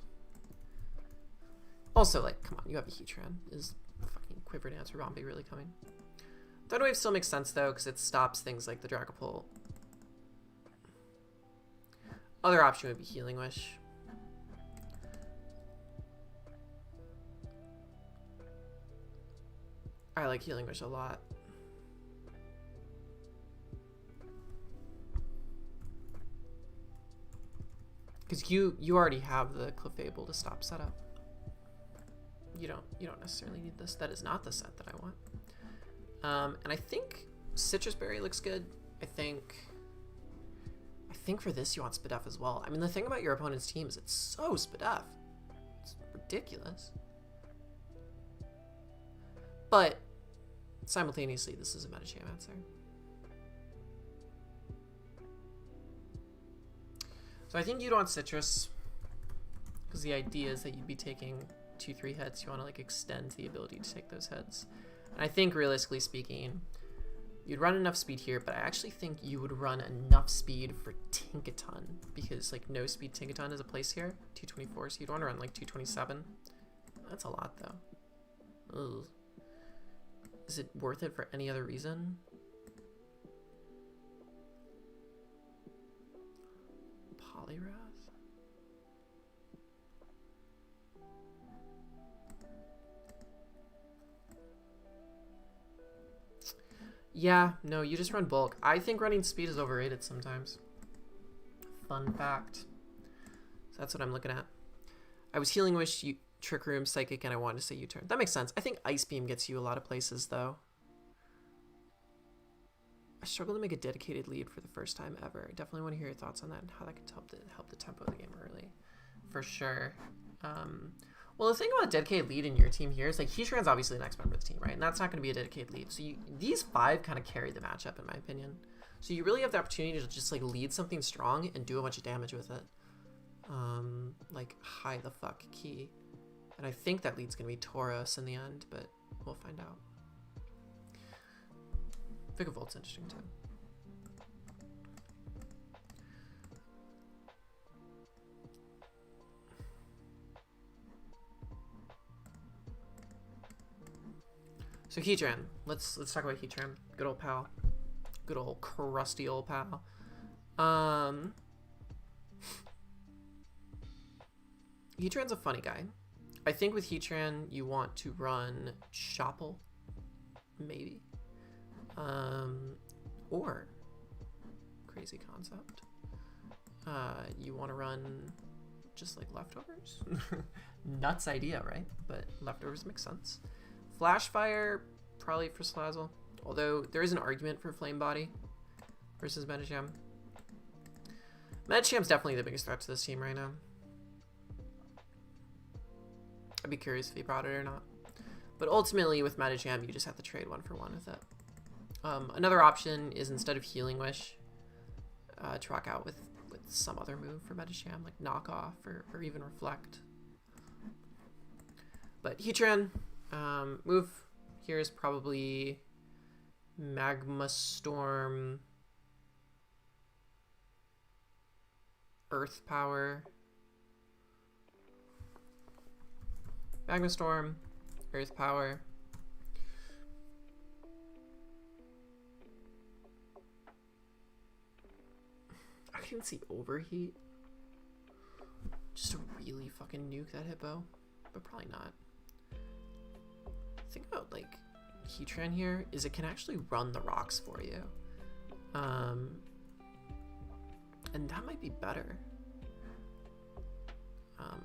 Also, like, come on, you have a Heatran. Is fucking Quiver Dance or Rombi really coming? Thunderwave still makes sense though, because it stops things like the Dragapult. Other option would be Healing Wish. I like Healing Wish a lot. Because you already have the Clefable to stop setup. You don't necessarily need this. That is not the set that I want. And I think Citrus Berry looks good. I think for this you want Spadef as well. I mean, the thing about your opponent's team is it's so Spadef. It's ridiculous. But simultaneously, this is a Metacham answer. So I think you'd want Citrus because the idea is that you'd be taking 2-3 hits. You want to like extend the ability to take those hits. And I think realistically speaking, you'd run enough speed here, but I actually think you would run enough speed for Tinkaton because like no speed Tinkaton is a place here, 224, so you'd want to run like 227. That's a lot though. Ugh. Is it worth it for any other reason? Poliwrath? Yeah, no, you just run bulk. I think running speed is overrated sometimes. Fun fact. So that's what I'm looking at. I was Healing Wish, Trick Room, Psychic, and I wanted to say U-turn. That makes sense. I think Ice Beam gets you a lot of places, though. I struggle to make a dedicated lead for the first time ever. I definitely want to hear your thoughts on that and how that could help the tempo of the game early. For sure. Well, the thing about a dedicated lead in your team here is like Heatran's obviously the next member of the team, right? And that's not going to be a dedicated lead. So these 5 kind of carry the matchup, in my opinion. So you really have the opportunity to just like lead something strong and do a bunch of damage with it. Like high the fuck key. And I think that lead's going to be Tauros in the end, but we'll find out. Vigavolt's interesting too. So Heatran, let's talk about Heatran. Good old pal. Good old crusty old pal. Heatran's a funny guy. I think with Heatran you want to run Shopple, maybe. Or crazy concept. You want to run just like Leftovers? Nuts idea, right? But Leftovers makes sense. Flash Fire, probably for Slazzle. Although there is an argument for Flame Body versus Metacham. Metacham's definitely the biggest threat to this team right now. I'd be curious if he brought it or not. But ultimately, with Metacham, you just have to trade 1-for-1 with it. Another option is instead of Healing Wish, to rock out with some other move for Metacham, like Knock Off or even Reflect. But Heatran, move here is probably Magma Storm, Earth Power, Magma Storm, Earth power. I can see overheat. Just to really fucking nuke that hippo, but probably not. The thing about like Heatran here is it can actually run the rocks for you. And that might be better.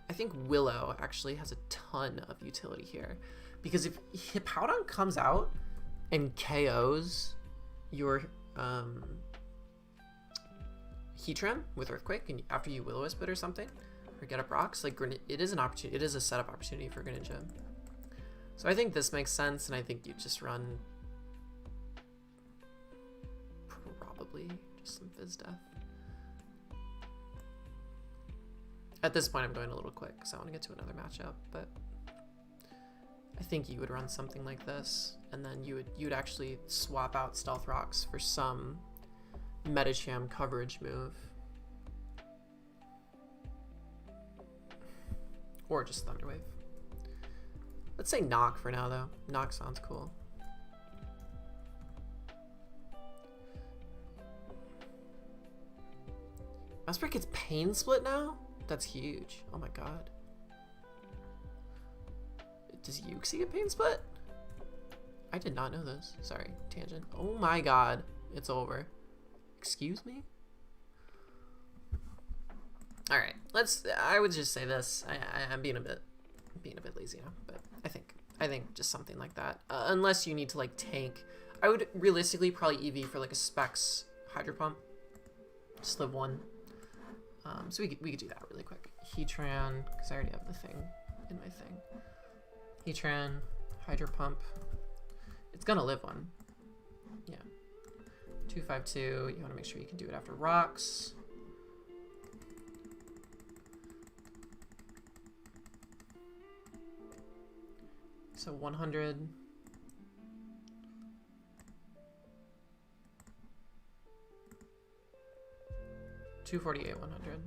I think Willow actually has a ton of utility here, because if Hippowdon comes out and KOs your Heatran with Earthquake, and after you Will-O-Wisp it or something, or get up rocks, like it is an opportunity. It is a setup opportunity for Greninja. So I think this makes sense, and I think you just run probably just some Fizz Death. At this point, I'm going a little quick because I want to get to another matchup, but I think you would run something like this, and then you'd actually swap out Stealth Rocks for some Medicham coverage move. Or just Thunderwave. Let's say Knock for now, though. Knock sounds cool. Mesprit gets Pain Split now? That's huge. Oh my god. Does Uxie get Pain Split? I did not know this. Sorry, tangent. Oh my god. It's over. Excuse me? Alright, I would just say this. I'm being a bit lazy now, but I think just something like that. Unless you need to like tank. I would realistically probably EV for like a Specs Hydro Pump. Just live one. So we could do that really quick. Heatran, because I already have the thing in my thing. Heatran, Hydro Pump. It's gonna live one. Yeah. 252. You want to make sure you can do it after rocks. So 100. $248, 100.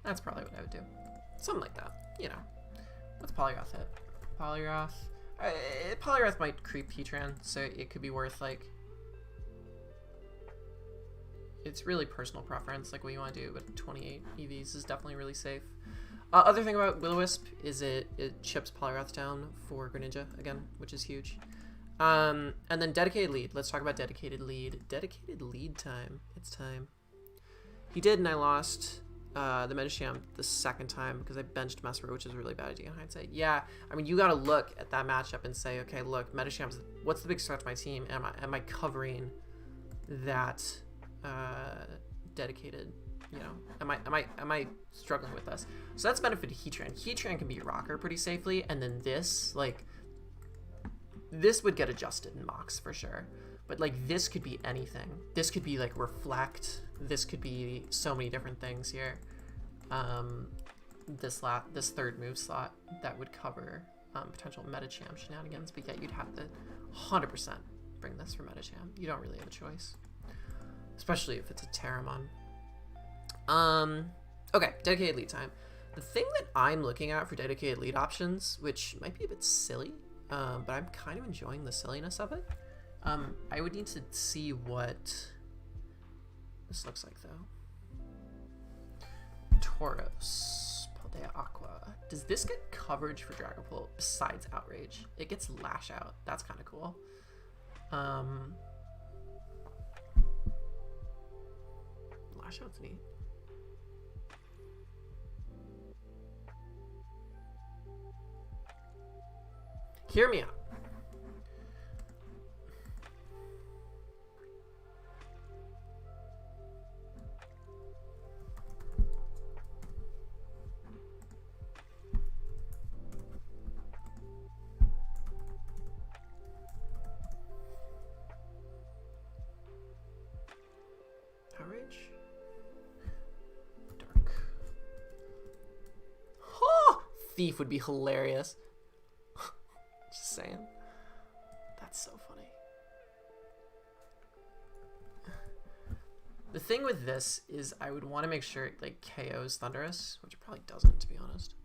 That's probably what I would do. Something like that, you know. What's Poliwrath hit? Poliwrath. Poliwrath might creep Heatran, so it could be worth like. It's really personal preference, like what you want to do, but 28 EVs is definitely really safe. Other thing about Will-O-Wisp is it chips Poliwrath down for Greninja again, which is huge. And then Dedicated Lead. Let's talk about Dedicated Lead. Dedicated Lead time. It's time. He did, and I lost the Medicham the second time because I benched Mesprit, which is a really bad idea in hindsight. Yeah, I mean, you got to look at that matchup and say, okay, look, Medicham's, what's the biggest threat to my team? Am I covering that dedicated? You know, am I struggling with this? So that's benefit to Heatran. Heatran can be your rocker pretty safely, and then this, like, this would get adjusted in mocks for sure. But like this could be anything. This could be like Reflect. This could be so many different things here. This third move slot that would cover potential Medicham shenanigans, but yet you'd have to 100% bring this for Medicham. You don't really have a choice, especially if it's a Terramon. Okay, dedicated lead time. The thing that I'm looking at for dedicated lead options, which might be a bit silly, but I'm kind of enjoying the silliness of it. I would need to see what this looks like, though. Tauros, Paldea Aqua. Does this get coverage for Dragapult besides Outrage? It gets Lash Out. That's kind of cool. Lash Out's neat. Hear me out. Outrage? Dark. Oh! Thief would be hilarious. Just saying. That's so funny. The thing with this is I would want to make sure it like KOs Thunderous, which it probably doesn't, to be honest.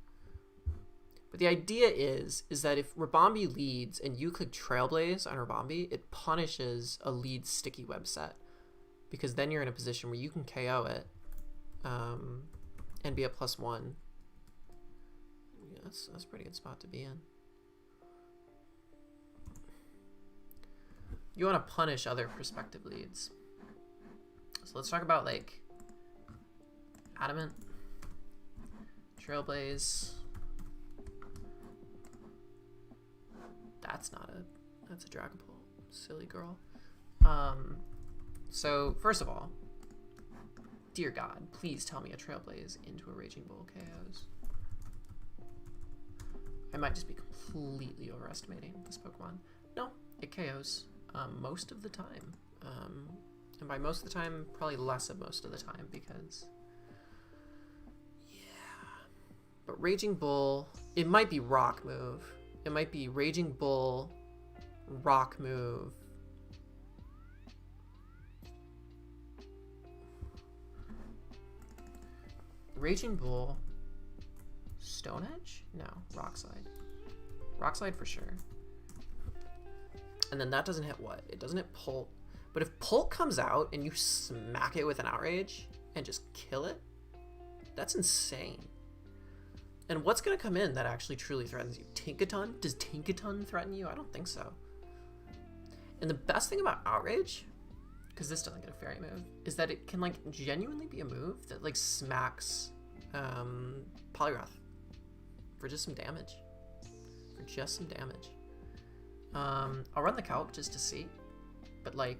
But the idea is that if Rabombi leads and you click Trailblaze on Rabombi, it punishes a lead sticky web set. Because then you're in a position where you can KO it and be at +1. Yeah, that's a pretty good spot to be in. You want to punish other prospective leads. So let's talk about like Adamant, Trailblaze. That's a Dragon Ball, silly girl. So first of all, dear God, please tell me a Trailblaze into a Raging Bull KOs. I might just be completely overestimating this Pokemon. No, it KOs most of the time. And by most of the time, probably less of most of the time, because yeah. But Raging Bull, it might be Rock move. It might be Raging Bull, Rock move. Raging Bull, Stone Edge? No, Rock Slide. Rock Slide for sure. And then that doesn't hit what? It doesn't hit Pult. But if Pult comes out and you smack it with an Outrage and just kill it, that's insane. And what's going to come in that actually truly threatens you? Tinkaton? Does Tinkaton threaten you? I don't think so. And the best thing about Outrage, because this doesn't get a fairy move, is that it can like genuinely be a move that like smacks Polygraph for just some damage. I'll run the calc just to see, but like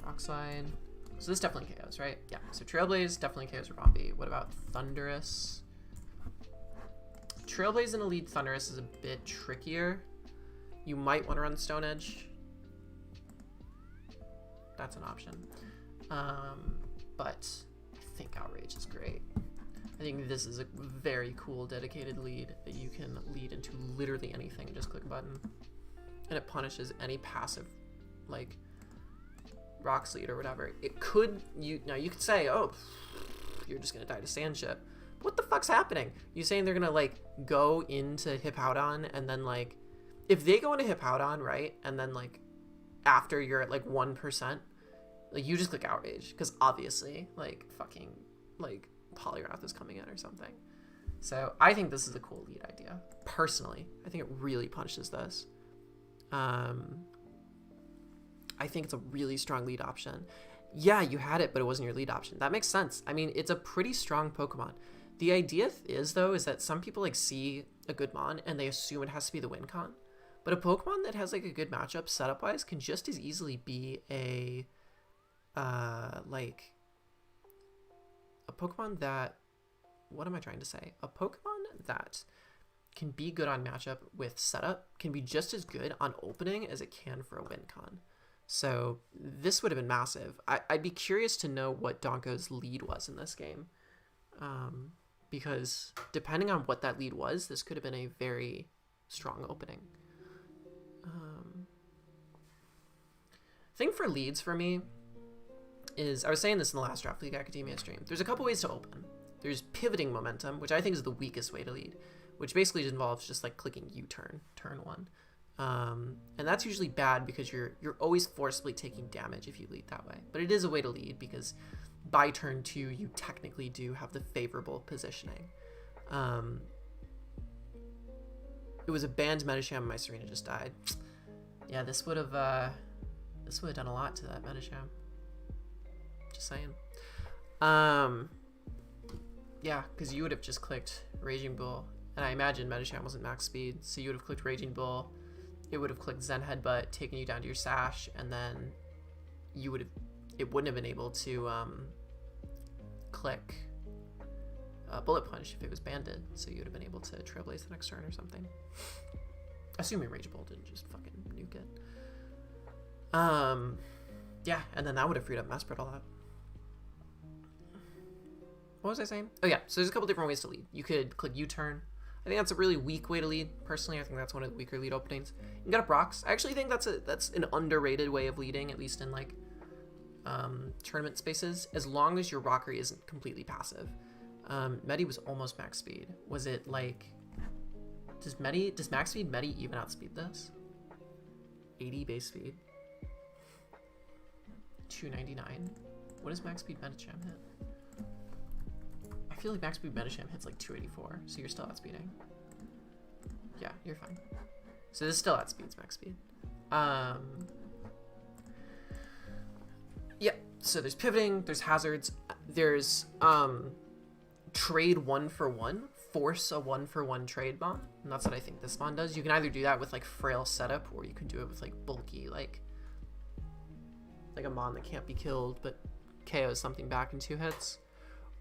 Rock Slide. So this definitely KOs, right? Yeah. So Trailblaze definitely KOs Rabombi. What about Thunderous? Trailblaze in a lead Thunderous is a bit trickier. You might want to run Stone Edge. That's an option. But I think Outrage is great. I think this is a very cool dedicated lead that you can lead into literally anything. Just click a button. And it punishes any passive, like, Rock Slide or whatever. It could, now you could say, oh, you're just going to die to Sandship. What the fuck's happening? You saying they're going to, like, go into Hippowdon and then, like, if they go into Hippowdon, right, and then, like, after you're at, like, 1%, like, you just click Outrage, because obviously, like, fucking, like, Polygraph is coming in or something. So I think this is a cool lead idea. Personally, I think it really punishes this. I think it's a really strong lead option. Yeah, you had it, but it wasn't your lead option. That makes sense. I mean, it's a pretty strong Pokemon. The idea is, though, is that some people, like, see a good Mon and they assume it has to be the win con. But a Pokemon that has, like, a good matchup setup-wise can just as easily be a, like, a Pokemon that, what am I trying to say? A Pokemon that can be good on matchup with setup can be just as good on opening as it can for a win con. So this would have been massive. I'd be curious to know what Donko's lead was in this game. Because depending on what that lead was, this could have been a very strong opening. Thing for leads for me is, I was saying this in the last Draft League Academia stream, there's a couple ways to open. There's pivoting momentum, which I think is the weakest way to lead, which basically involves just like clicking U-turn, turn one. And that's usually bad because you're always forcibly taking damage if you lead that way. But it is a way to lead because by turn 2, you technically do have the favorable positioning. It was a banned Metasham and my Serena just died. Yeah, this would have done a lot to that Metasham. Just saying. Yeah, because you would have just clicked Raging Bull, and I imagine Metasham wasn't max speed, so you would have clicked Raging Bull. It would have clicked Zen Headbutt, taking you down to your Sash, and then you would have. It wouldn't have been able to click Bullet Punch if it was banded, so you would have been able to Trailblaze the next turn or something. Assuming Rage Bull didn't just fucking nuke it. Yeah, and then that would have freed up Mesprit a lot. What was I saying? Oh yeah, so there's a couple different ways to lead. You could click U-turn. I think that's a really weak way to lead. Personally, I think that's one of the weaker lead openings. You can get up rocks. I actually think that's an underrated way of leading, at least in like tournament spaces, as long as your rockery isn't completely passive. Medi was almost max speed. Was it like... Does max speed Medi even outspeed this? 80 base speed. 299. What does max speed Medicham hit? I feel like max speed Medicham hits like 284, so you're still outspeeding. Yeah, you're fine. So this still outspeeds max speed. Yeah, so there's pivoting, there's hazards, there's trade 1-for-1, force a 1-for-1 trade mon, and that's what I think this mon does. You can either do that with like frail setup, or you can do it with like bulky, like a mon that can't be killed but KOs something back in 2 hits.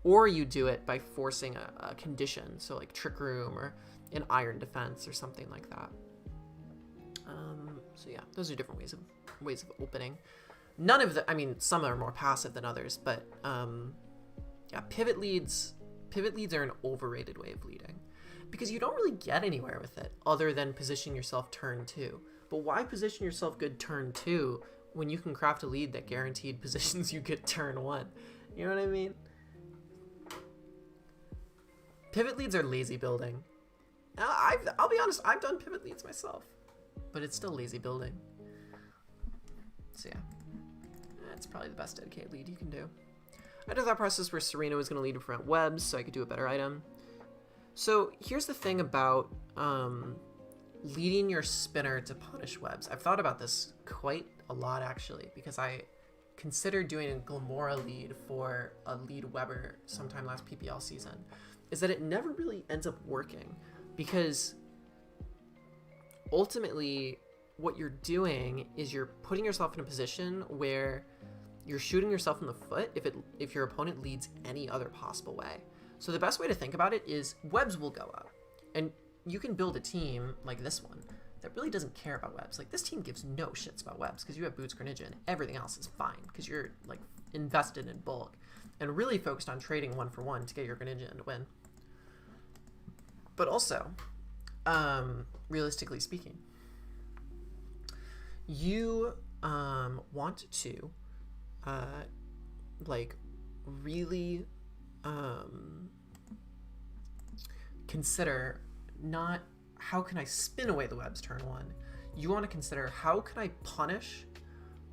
Or you do it by forcing a condition, so like Trick Room or an Iron Defense or something like that. So yeah, those are different ways of opening. None of the, I mean, some are more passive than others, but yeah, pivot leads are an overrated way of leading because you don't really get anywhere with it other than position yourself turn 2. But why position yourself good turn 2 when you can craft a lead that guaranteed positions you get turn 1? You know what I mean? Pivot leads are lazy building. I'll be honest, I've done pivot leads myself, but it's still lazy building. So yeah, that's probably the best dedicated lead you can do. I did that process where Serena was going to lead to prevent webs, so I could do a better item. So here's the thing about leading your spinner to punish webs. I've thought about this quite a lot, actually, because I considered doing a Glamora lead for a lead Weber sometime last PPL season, is that it never really ends up working, because ultimately what you're doing is you're putting yourself in a position where you're shooting yourself in the foot if your opponent leads any other possible way. So the best way to think about it is webs will go up, and you can build a team like this one that really doesn't care about webs. Like, this team gives no shits about webs because you have Boots Greninja and everything else is fine because you're like invested in bulk and really focused on trading 1-for-1 to get your Greninja in to win. But also, realistically speaking, you want to like really consider not how can I spin away the webs turn 1. You want to consider how can I punish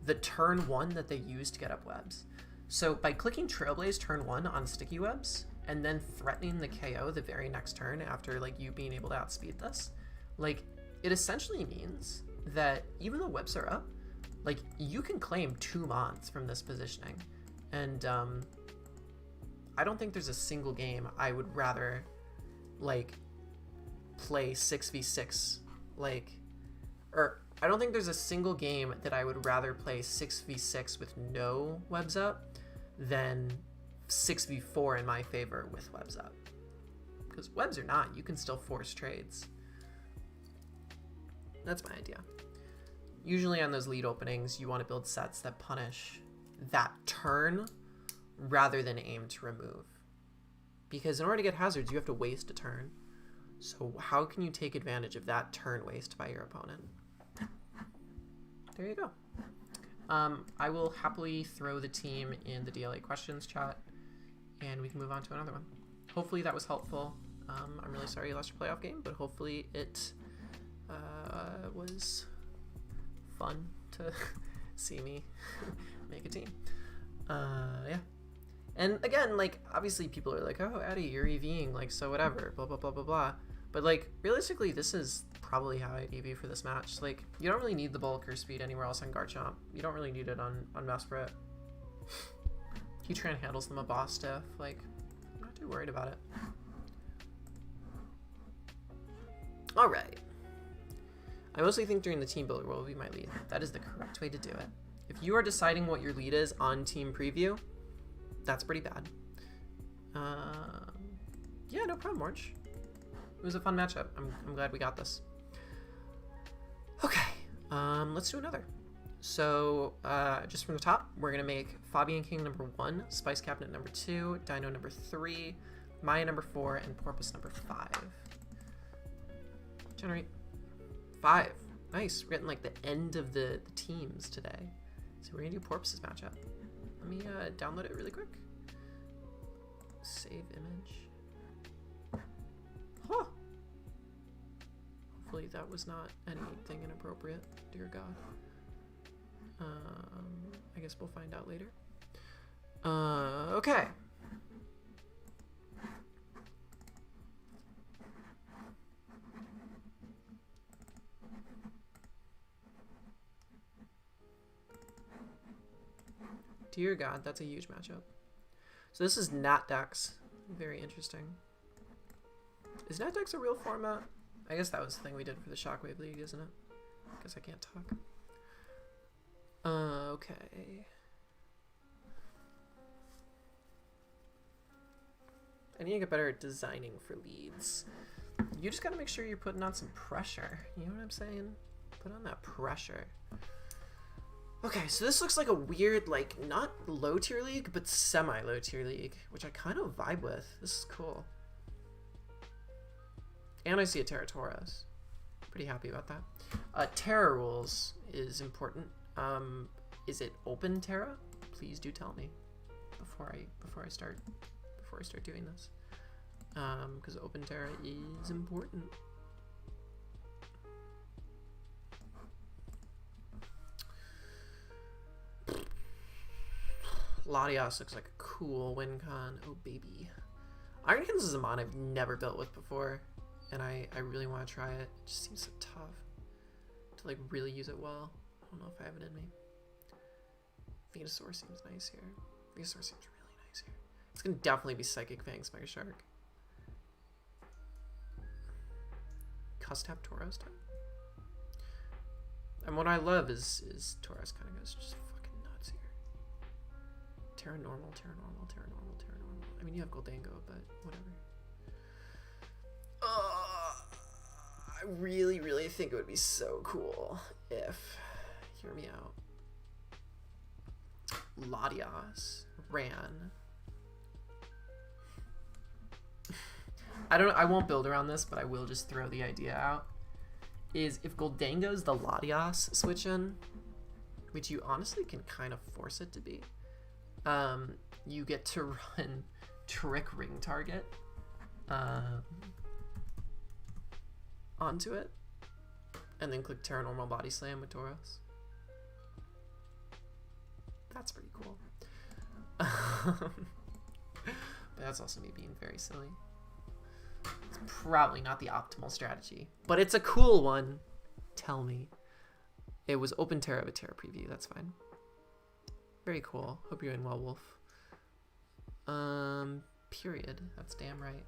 the turn 1 that they use to get up webs. So by clicking Trailblaze turn 1 on sticky webs and then threatening the KO the very next turn after like you being able to outspeed this, like it essentially means that even though webs are up, like you can claim 2 mons from this positioning. And I don't think there's a single game I would rather like play 6v6, like, or I don't think there's a single game that I would rather play 6v6 with no webs up than 6v4 in my favor with webs up. Because webs or not, you can still force trades. That's my idea. Usually on those lead openings, you want to build sets that punish that turn rather than aim to remove. Because in order to get hazards, you have to waste a turn. So how can you take advantage of that turn waste by your opponent? There you go. I will happily throw the team in the DLA questions chat, and we can move on to another one. Hopefully that was helpful. I'm really sorry you lost your playoff game, but hopefully it was fun to see me make a team. Yeah. And again, like, obviously people are like, oh, Eddie, you're EVing, like, so whatever, blah, blah, blah, blah, blah. But, like, realistically, this is probably how I'd EV for this match. Like, you don't really need the bulk or speed anywhere else on Garchomp. You don't really need it on Mesprit. Heatran handles them a boss stiff. Like, I'm not too worried about it. Alright. I mostly think during the team builder will be my lead. That is the correct way to do it. If you are deciding what your lead is on team preview, that's pretty bad. Yeah, no problem, Orange. It was a fun matchup. I'm glad we got this. Okay, let's do another. So, just from the top, we're gonna make Fabian King number 1, Spice Cabinet number 2, Dino number 3, Maya number 4, and Porpus number 5. Generate 5. Nice. We're getting like the end of the teams today. So we're gonna do Porpus's matchup. me download it really quick. Save image. Huh. Hopefully that was not anything inappropriate. Dear God. I guess we'll find out later. Okay. Dear God, that's a huge matchup. So this is NatDex. Very interesting. Is NatDex a real format? I guess that was the thing we did for the Shockwave League, isn't it? I guess I can't talk. Okay. I need to get better at designing for leads. You just gotta make sure you're putting on some pressure. You know what I'm saying? Put on that pressure. Okay, so this looks like a weird, like, not low tier league, but semi-low tier league, which I kind of vibe with. This is cool. And I see a Terra Tauros. Pretty happy about that. Terra rules is important. Is it open Terra? Please do tell me before I start doing this. Because open Terra is important. Latias looks like a cool win con. Oh baby. Iron Hands is a mod I've never built with before, and I really want to try it. It just seems so tough to like really use it well. I don't know if I have it in me. Venusaur seems nice here. Venusaur seems really nice here. It's gonna definitely be Psychic Fangs Mega Shark. Custap Tauros type. And what I love is Tauros kind of goes just fucking nuts here. Terra normal, Terra normal, Terra normal, Terra normal. I mean, you have Goldango, but whatever. I really, really think it would be so cool if, hear me out, Latias ran. I don't know, I won't build around this, but I will just throw the idea out. Is if Goldango's the Latias switch in, which you honestly can kind of force it to be, you get to run Trick Ring Target onto it, and then click Terra Normal Body Slam with Tauros. That's pretty cool. But that's also me being very silly. It's probably not the optimal strategy, but it's a cool one. Tell me. It was open Terra with Terra preview. That's fine. Very cool. Hope you're doing well, Wolf. Period. That's damn right.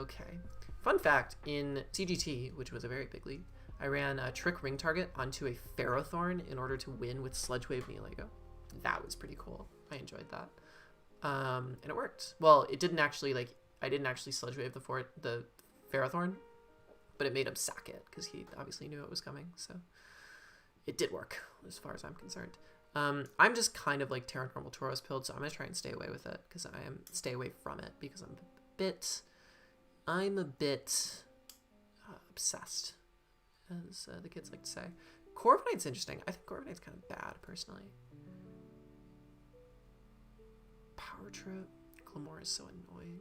Okay. Fun fact, in CGT, which was a very big league, I ran a Trick Ring Target onto a Ferrothorn in order to win with Sludge Wave Neolego. That was pretty cool. I enjoyed that. And it worked. Well, it didn't actually, like, I didn't actually Sludge Wave the Ferrothorn, but it made him sack it, because he obviously knew it was coming, so it did work, as far as I'm concerned. I'm just kind of like Terra Normal Tauros pilled, so I'm going to try and stay away with it, because stay away from it, because I'm a bit obsessed, as the kids like to say. Corviknight's interesting. I think Corviknight's kind of bad, personally. Power Trip. Clamor is so annoying.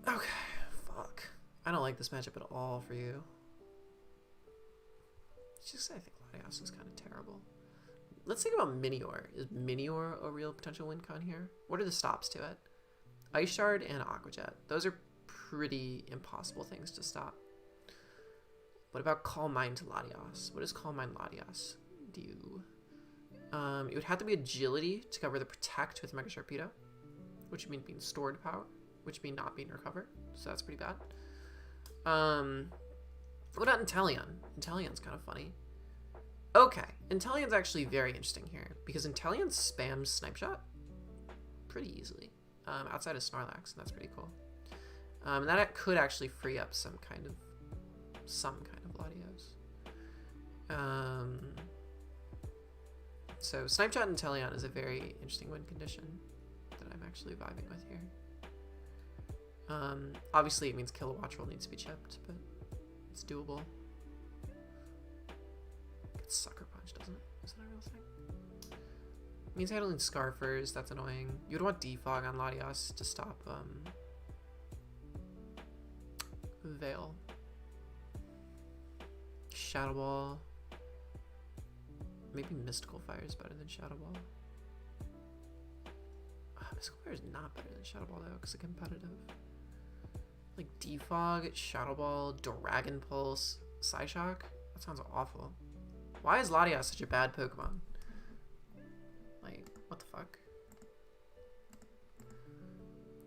Okay, fuck. I don't like this matchup at all for you. It's just, I think Latias is kind of terrible. Let's think about Minior. Is Minior a real potential win con here? What are the stops to it? Ice Shard and Aqua Jet. Those are pretty impossible things to stop. What about Calm Mind to Latias? What does Calm Mind Latias do? It would have to be Agility to cover the Protect with Mega Sharpedo, which would mean being stored power, which would mean not being recovered. So that's pretty bad. What about Inteleon? Inteleon's kind of funny. Okay, Inteleon's actually very interesting here, because Inteleon spams Snipe Shot pretty easily, outside of Snorlax, and that's pretty cool. And that could actually free up some kind of Latios. So Snipe Shot and Inteleon is a very interesting win condition that I'm actually vibing with here. Obviously it means Kilowatt Roll needs to be chipped, but it's doable. It's Sucker Punch, doesn't it? Is that a real thing? Means handling Scarfers, that's annoying. You'd want Defog on Latias to stop Veil. Shadow Ball. Maybe Mystical Fire is better than Shadow Ball. Mystical Fire is not better than Shadow Ball though, because it's competitive. Like Defog, Shadow Ball, Dragon Pulse, Psyshock? That sounds awful. Why is Latias such a bad Pokemon? Like, what the fuck?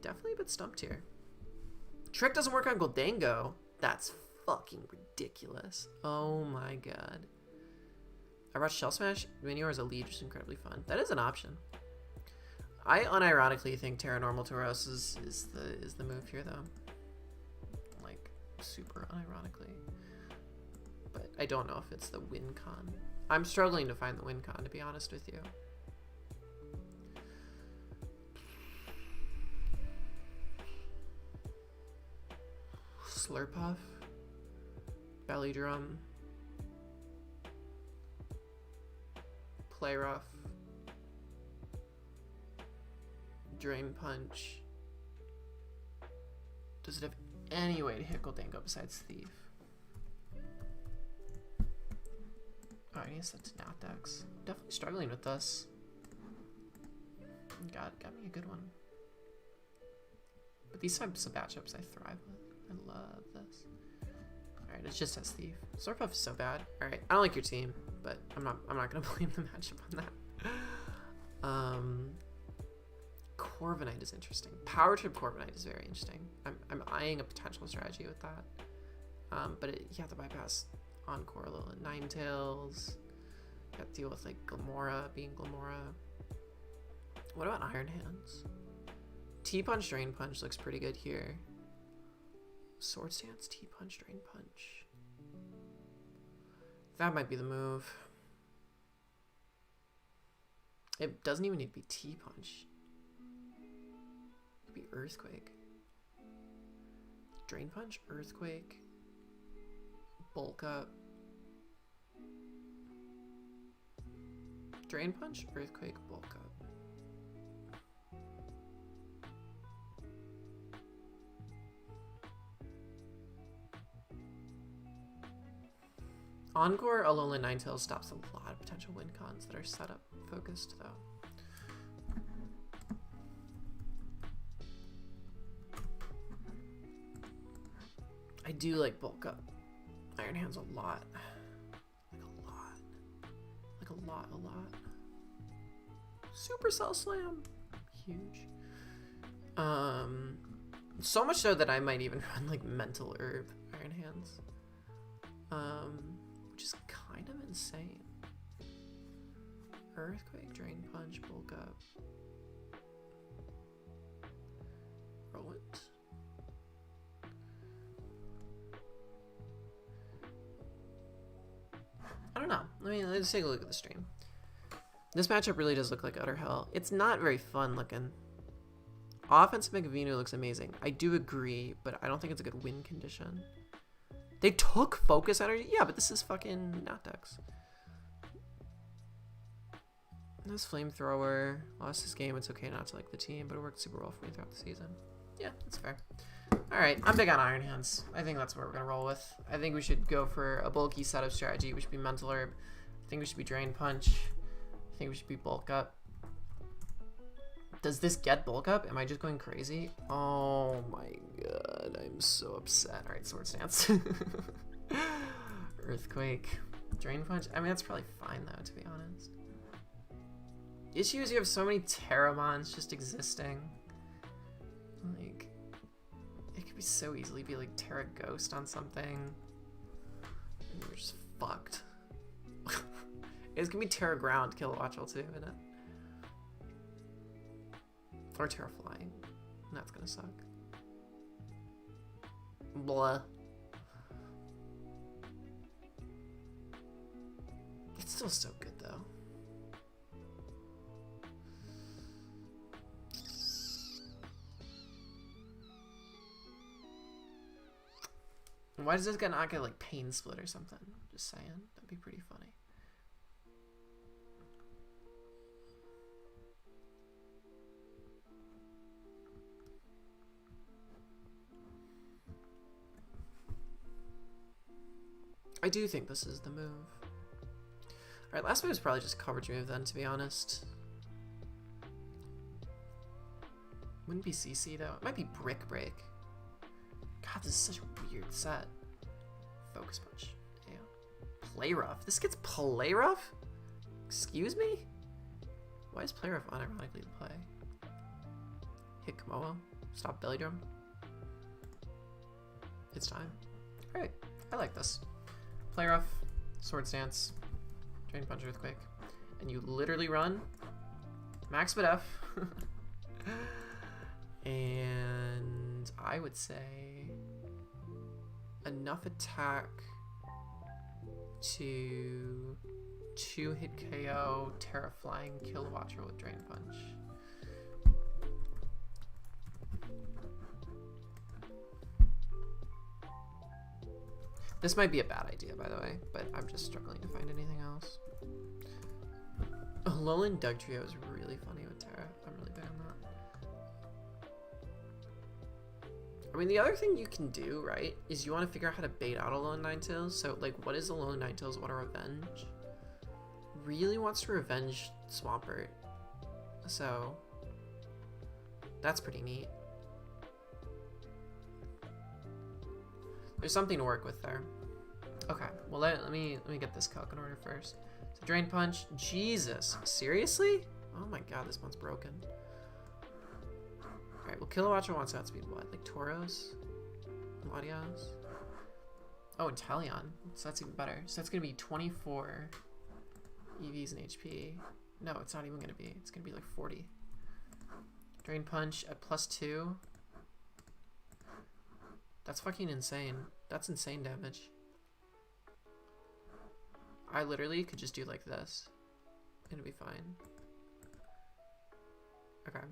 Definitely a bit stumped here. Trick doesn't work on Goldango. That's fucking ridiculous. Oh my god. I brought Shell Smash. Minior as a lead, which is incredibly fun. That is an option. I unironically think Terra Normal Tauros is the move here though. Like, super unironically. But I don't know if it's the win con. I'm struggling to find the win con, to be honest with you. Slurpuff, Belly Drum, Play Rough, Drain Punch. Does it have any way to hit Goldango besides Thief? Oh, I guess that's Notdex. Definitely struggling with this. Got me a good one. But these types of matchups I thrive with. I love this. Alright, it just has Thief. Slurpuff is so bad. Alright, I don't like your team, but I'm not gonna blame the matchup on that. Corviknight is interesting. Power Trip Corviknight is very interesting. I'm eyeing a potential strategy with that. But you have to bypass Encore a little. Ninetales. You have to deal with like Glamora being Glamora. What about Iron Hands? T-Punch, Drain Punch looks pretty good here. Sword Stance, T-Punch, Drain Punch. That might be the move. It doesn't even need to be T-Punch. It could be Earthquake. Drain Punch, Earthquake. Bulk Up. Drain Punch, Earthquake, Bulk Up. Encore, Alolan Ninetales stops a lot of potential win cons that are setup focused though. I do like Bulk Up Iron Hands a lot. Like a lot. Supercell Slam. Huge. So much so that I might even run like Mental Herb Iron Hands. Which is kind of insane. Earthquake, Drain Punch, Bulk Up. Roll it. I don't know. Let's take a look at the stream. This matchup really does look like utter hell. It's not very fun looking. Offensive Mega Venu looks amazing. I do agree, but I don't think it's a good win condition. They took focus energy? Yeah, but this is fucking Notdex. This Flamethrower lost his game. It's okay not to like the team, but it worked super well for me throughout the season. Yeah, that's fair. Alright, I'm big on Iron Hands. I think that's what we're going to roll with. I think we should go for a bulky setup strategy. We should be Mental Herb. I think we should be Drain Punch. I think we should be Bulk Up. Does this get Bulk Up? Am I just going crazy? Oh my god, I'm so upset. Alright, Sword Stance. Earthquake. Drain Punch? I mean, that's probably fine though, to be honest. Issue is you have so many Terramons just existing. Like, it could be so easily be like Terra Ghost on something. And you're just fucked. It's gonna be Terra Ground Kilowattrel too, isn't it? Or Terra Flying. That's gonna suck. Blah. It's still so good though. Why does this guy not get like Pain Split or something? Just saying. That'd be pretty funny. I do think this is the move. Alright, last move is probably just coverage move then, to be honest. Wouldn't be CC though. It might be Brick Break. God, this is such a weird set. Focus Punch. Yeah. Play Rough. This gets Play Rough? Excuse me? Why is Play Rough unironically the play? Hit Komodo. Stop Belly Drum. It's time. Alright, I like this. Play Rough, Sword Stance, Drain Punch Earthquake. And you literally run Max Bid F. And I would say enough attack to 2-hit KO, Terra Flying, Kill Watcher with Drain Punch. This might be a bad idea, by the way, but I'm just struggling to find anything else. Alolan Dugtrio is really funny with Terra. I'm really big on that. I mean, the other thing you can do, right, is you want to figure out how to bait out Alolan Ninetales. So, like, what is Alolan Ninetales want to revenge? Really wants to revenge Swampert. So, that's pretty neat. There's something to work with there. Okay, well let me get this calc in order first. So Drain Punch, Jesus, seriously? Oh my god, this one's broken. Alright, well Kilowatcher wants outspeed what? Like Tauros? Latios? Oh, and Talion. So that's even better. So that's gonna be 24 EVs and HP. No, it's not even gonna be. It's gonna be like 40. Drain Punch at +2. That's fucking insane. That's insane damage. I literally could just do like this. It'll be fine. Okay.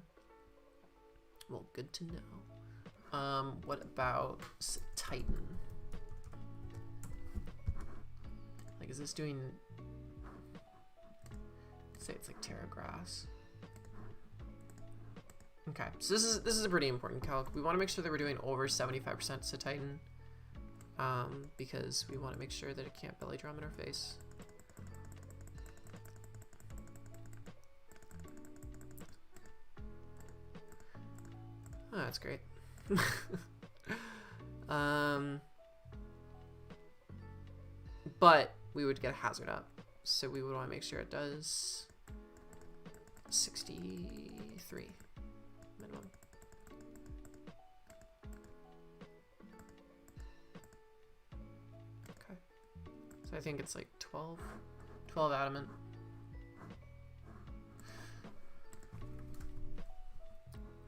Well, good to know. What about Titan? Like, is this doing... Say it's like Terra Grass. Okay, so this is a pretty important calc. We want to make sure that we're doing over 75% to Titan, because we want to make sure that it can't belly drum in our face. Oh, that's great. But we would get a hazard up, so we would want to make sure it does 63. Minimum. Okay. So I think it's like 12 adamant.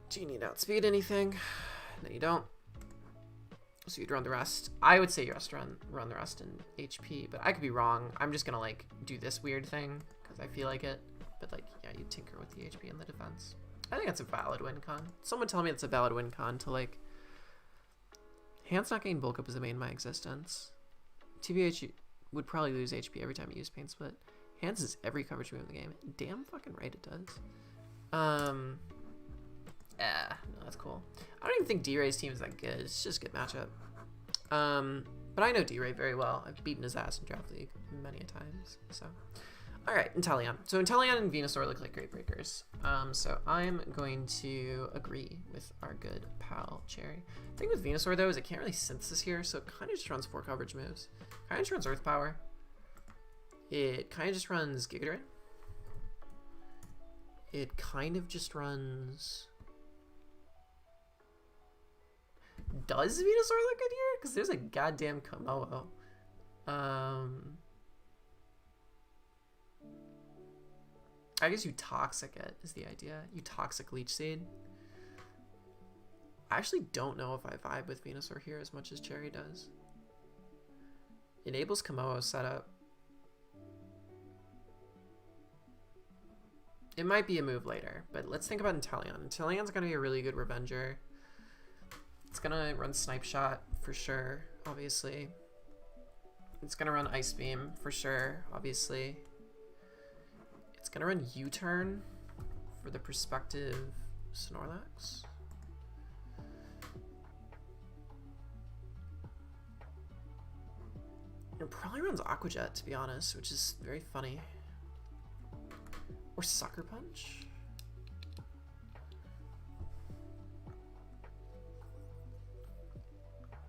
Do you need to outspeed anything? No, you don't. So you'd run the rest. I would say you just run the rest in HP, but I could be wrong. I'm just gonna like do this weird thing because I feel like it. But like, yeah, you tinker with the HP and the defense. I think that's a valid win con. Someone tell me it's a valid win con to like... Hand's not getting bulk up is the main of my existence. TBH, you would probably lose HP every time you use Pain Split. Hands is every coverage move in the game. Damn fucking right it does. Yeah, no, that's cool. I don't even think D-Ray's team is that good. It's just a good matchup. But I know D-Ray very well. I've beaten his ass in Draft League many a times, so... Alright, Inteleon. So Inteleon and Venusaur look like great breakers. So I'm going to agree with our good pal, Cherry. The thing with Venusaur, though, is it can't really synthesis here, so it kind of just runs 4 coverage moves. Kind of just runs Earth Power. It kind of just runs Giga Drain. It kind of just runs... Does Venusaur look good here? Because there's a goddamn Komodo. I guess you toxic it is the idea. You toxic Leech Seed. I actually don't know if I vibe with Venusaur here as much as Cherry does. Enables Komodo setup. It might be a move later, but let's think about Inteleon. Inteleon's gonna be a really good Revenger. It's gonna run Snipe Shot for sure, obviously. It's gonna run Ice Beam for sure, obviously. It's gonna run U-Turn for the prospective Snorlax. It probably runs Aqua Jet, to be honest, which is very funny. Or Sucker Punch.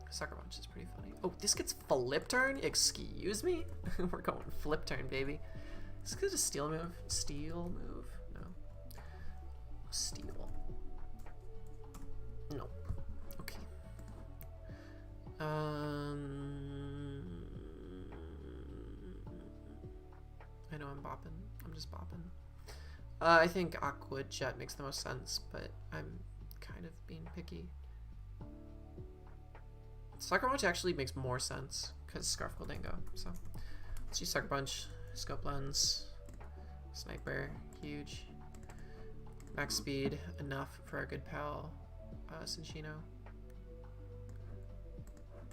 Sucker Punch is pretty funny. Oh, this gets Flip Turn? Excuse me? We're going Flip Turn, baby. Is this a Steel move? Steel move? No. Steel. No. Okay. I know I'm bopping. I'm just bopping. I think Aqua Jet makes the most sense, but I'm kind of being picky. Sucker Punch actually makes more sense because Scarf Dingo. So let's use Sucker Punch, Scope Lens, Sniper, huge. Max speed, enough for our good pal, Cinchino.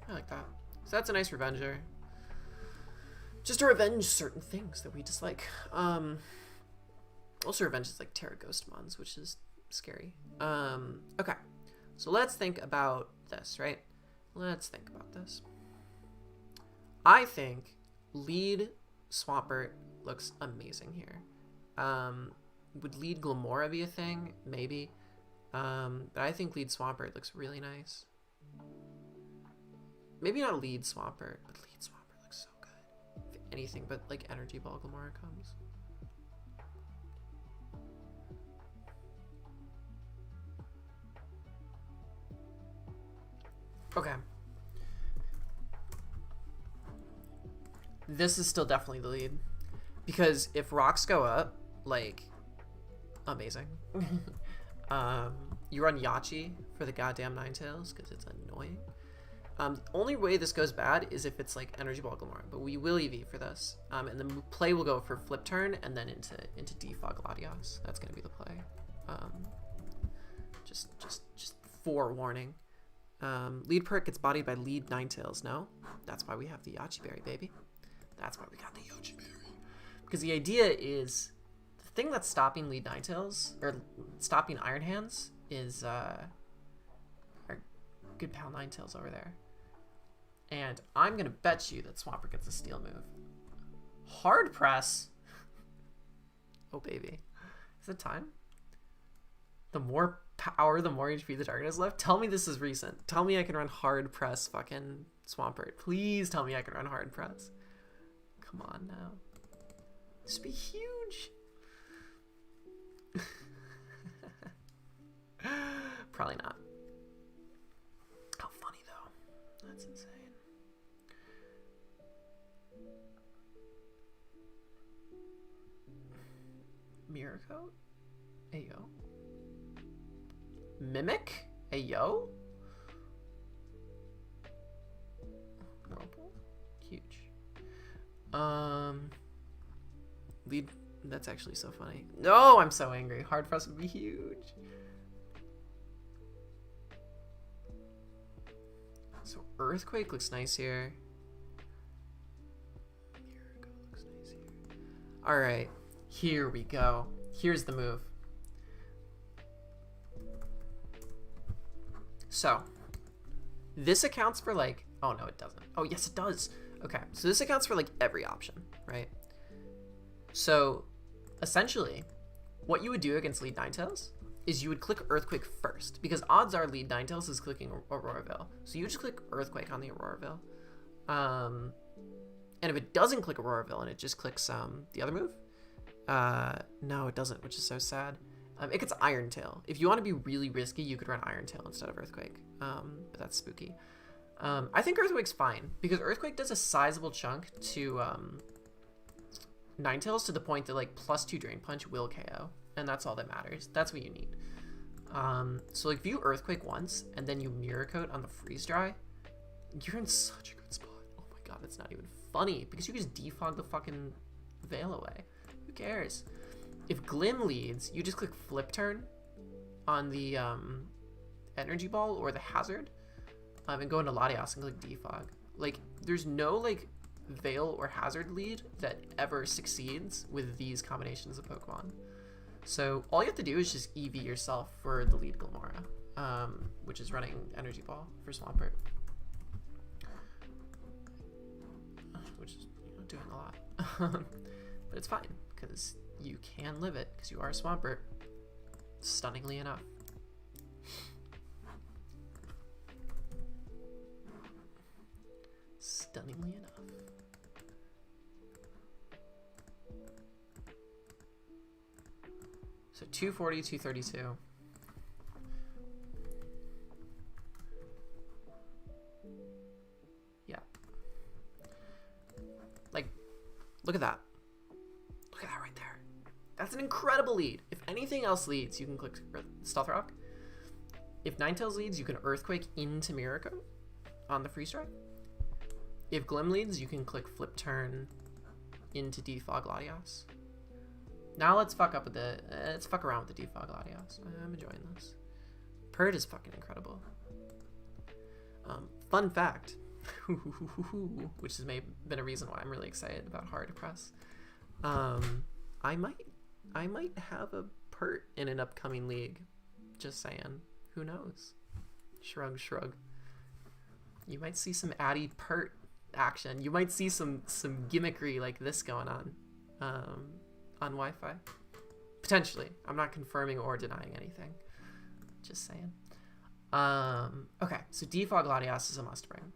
I like that. So that's a nice Revenger. Just to revenge certain things that we dislike. Also revenges like Terra Ghostmons, which is scary. Okay, so let's think about this, right? Let's think about this. I think lead Swampert looks amazing here. Would lead Glamora be a thing? Maybe. But I think lead Swampert looks really nice. Maybe not lead Swampert, but lead Swampert looks so good. If anything but like Energy Ball Glamora comes. Okay. This is still definitely the lead. Because if rocks go up, like, amazing. You run Yachi for the goddamn Ninetales because it's annoying. The only way this goes bad is if it's like Energy Ball Glamora, but we will EV for this. And the play will go for Flip Turn and then into Defog Latias. That's gonna be the play. Just forewarning. Lead perk gets bodied by lead Ninetales. No, that's why we have the Yachi Berry, baby. That's why we got the Yachi Berry. Because the idea is the thing that's stopping lead Ninetales or stopping Iron Hands is our good pal Ninetales over there. And I'm gonna bet you that Swampert gets a Steel move. Hard Press. Oh baby, is it time? The more power, the more HP the target has left. Tell me this is recent. Tell me I can run Hard Press fucking Swampert. Please tell me I can run Hard Press. Come on now. This would be huge. Probably not. How funny though. That's insane. Mirror Coat? Ayo. Mimic? Ayo? Whirlpool? Huge. Lead. That's actually so funny. No, I'm so angry. Hard Press would be huge. So Earthquake looks nice here. Miracle looks nice here. All right, here we go. Here's the move. So this accounts for like, oh no, it doesn't. Oh yes, it does. Okay, so this accounts for like every option, right? So essentially, what you would do against lead Ninetales is you would click Earthquake first, because odds are lead Ninetales is clicking Auroraville. So you just click Earthquake on the Auroraville. And if it doesn't click Auroraville and it just clicks the other move, no, it doesn't, which is so sad. It gets Iron Tail. If you want to be really risky, you could run Iron Tail instead of Earthquake, but that's spooky. I think Earthquake's fine, because Earthquake does a sizable chunk to Ninetales to the point that like +2 Drain Punch will KO, and that's all that matters. That's what you need. So like if you Earthquake once and then you Mirror Coat on the Freeze Dry, you're in such a good spot. Oh my god, that's not even funny, because you just defog the fucking Veil away. Who cares? If Glim leads, you just click Flip Turn on the Energy Ball or the Hazard, and go into Latias and click Defog. Like, there's no like Veil or Hazard lead that ever succeeds with these combinations of Pokemon. So all you have to do is just EV yourself for the lead Glamora, which is running Energy Ball for Swampert. which is doing a lot. But it's fine, because you can live it, because you are a Swampert, stunningly enough. Stunningly enough. So 240, 232. Yeah. Like, look at that. Look at that right there. That's an incredible lead. If anything else leads, you can click Stealth Rock. If Ninetales leads, you can Earthquake into Miracle on the freeze drive. If Glim leads, you can click Flip Turn into Defog Latias. Now let's fuck around with the Defog Latias. I'm enjoying this. Purd is fucking incredible. Fun fact, which has been a reason why I'm really excited about Hard to Press. I might have a Pert in an upcoming league. Just saying. Who knows? Shrug, shrug. You might see some Addy Pert action. You might see some gimmickry like this going on Wi-Fi. Potentially. I'm not confirming or denying anything. Just saying. Okay, so Defog Latias is a must bring.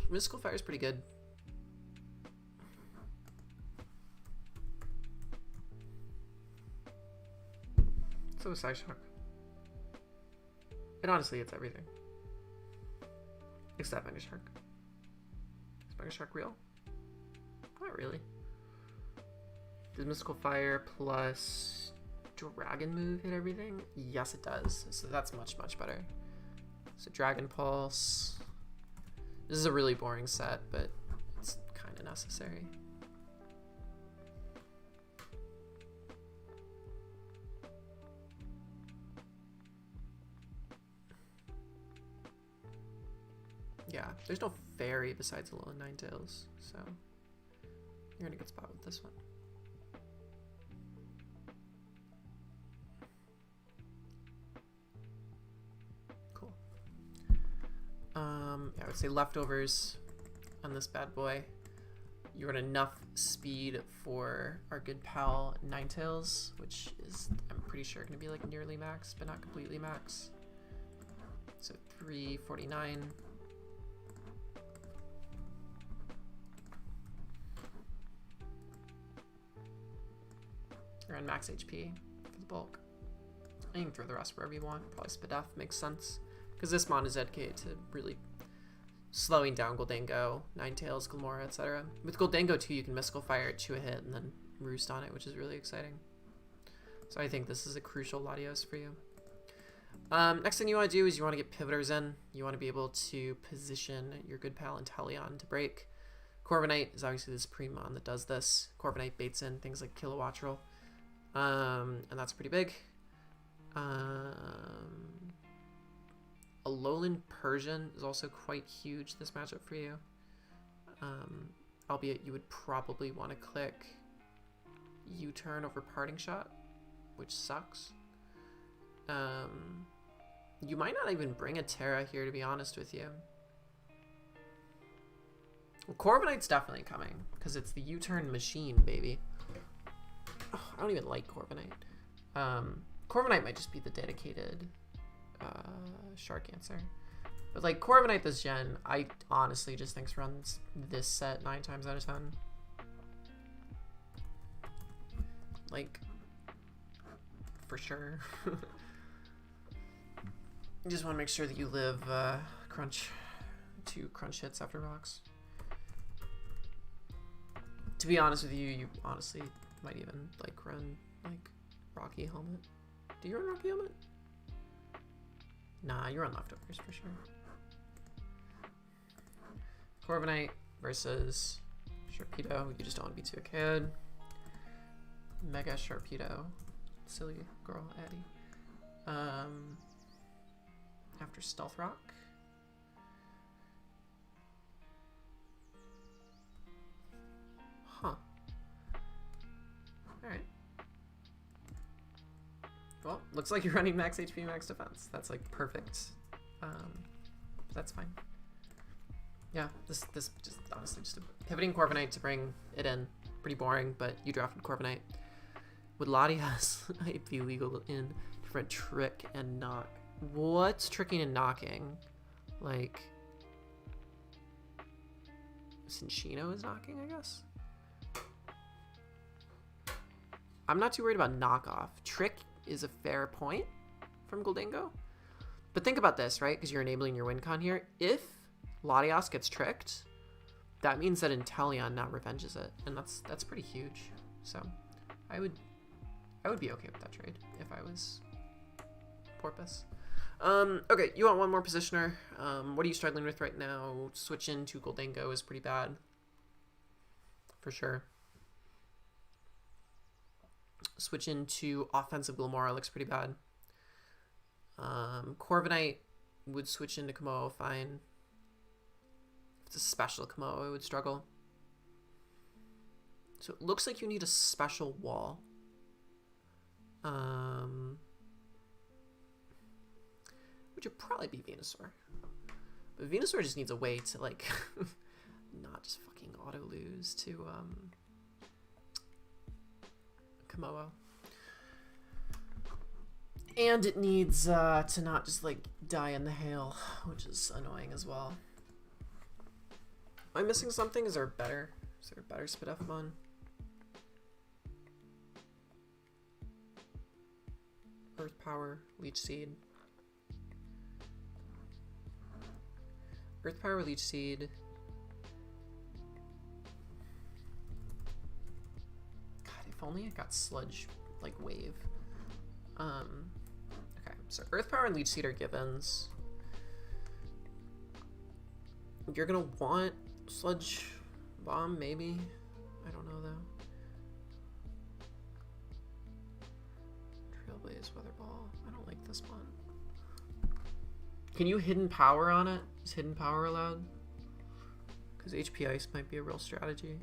Mystical Fire is pretty good. So is Psyshock. And honestly, it's everything. Except Mega Shark. Is Mega Shark real? Not really. Does Mystical Fire plus Dragon Move hit everything? Yes, it does. So that's much, much better. So Dragon Pulse. This is a really boring set, but it's kind of necessary. Yeah, there's no fairy besides Alolan Ninetales, so you're in a good spot with this one. Cool. Yeah, I would say leftovers on this bad boy. You're at enough speed for our good pal Ninetales, which is, I'm pretty sure, going to be like nearly max, but not completely max. So 349. You're on max HP for the bulk. And you can throw the rest wherever you want. Probably Spadef makes sense. Because this mon is dedicated to really slowing down Goldango, Ninetales, Glamora, etc. With Goldango too, you can Mystical Fire it, chew a hit, and then roost on it, which is really exciting. So I think this is a crucial Latios for you. Next thing you want to do is you want to get Pivoters in. You want to be able to position your good pal Inteleon to break. Corviknight is obviously the supreme mon that does this. Corviknight baits in things like Kilowattrel. And that's pretty big. Alolan Persian is also quite huge this matchup for you. Albeit you would probably want to click U-turn over Parting Shot, which sucks. You might not even bring a Terra here, to be honest with you. Well, Corviknight's definitely coming, because it's the U-turn machine, baby. Oh, I don't even like Corviknight. Corviknight might just be the dedicated Shark answer. But like Corviknight this gen, I honestly just think runs this set 9 times out of 10. Like, for sure. You just want to make sure that you live two crunch hits after rocks. To be honest with you, you honestly might even like run like Rocky Helmet. Do you run Rocky Helmet? Nah, you run leftovers for sure. Corviknight versus Sharpedo. You just don't want to be too kid. Mega Sharpedo. Silly girl, Eddie. After Stealth Rock. Huh. Alright. Well, looks like you're running max HP, max defense. That's like perfect But that's fine. Yeah, this just honestly just a pivoting Corviknight to bring it in. Pretty boring, but you drafted Corviknight. Would Latias be legal in different trick and knock? What's tricking and knocking? Like, Cinccino is knocking, I guess? I'm not too worried about knockoff. Trick is a fair point from Gholdengo. But think about this, right? Because you're enabling your win con here. If Latias gets tricked, that means that Inteleon now revenges it. And that's pretty huge. So I would be okay with that trade if I was Porpus. Okay, you want one more positioner. What are you struggling with right now? Switch into Gholdengo is pretty bad. For sure. Switch into offensive Glimmora looks pretty bad. Corviknight would switch into Komodo fine. If it's a special Komodo, it would struggle. So it looks like you need a special wall. Which would probably be Venusaur. But Venusaur just needs a way to, like, not just fucking auto-lose to, Komodo. And it needs, to not just, like, die in the hail, which is annoying as well. Am I missing something? Is there a better Spidefmon? Earth Power, Leech Seed. Earth Power, Leech Seed. God, if only it got Sludge, like, Wave. Okay, so Earth Power and Leech Seed are givens. You're gonna want Sludge Bomb, maybe? I don't know, though. Trailblaze, Weather Ball. I don't like this one. Can you Hidden Power on it? Is Hidden Power allowed? Because HP Ice might be a real strategy.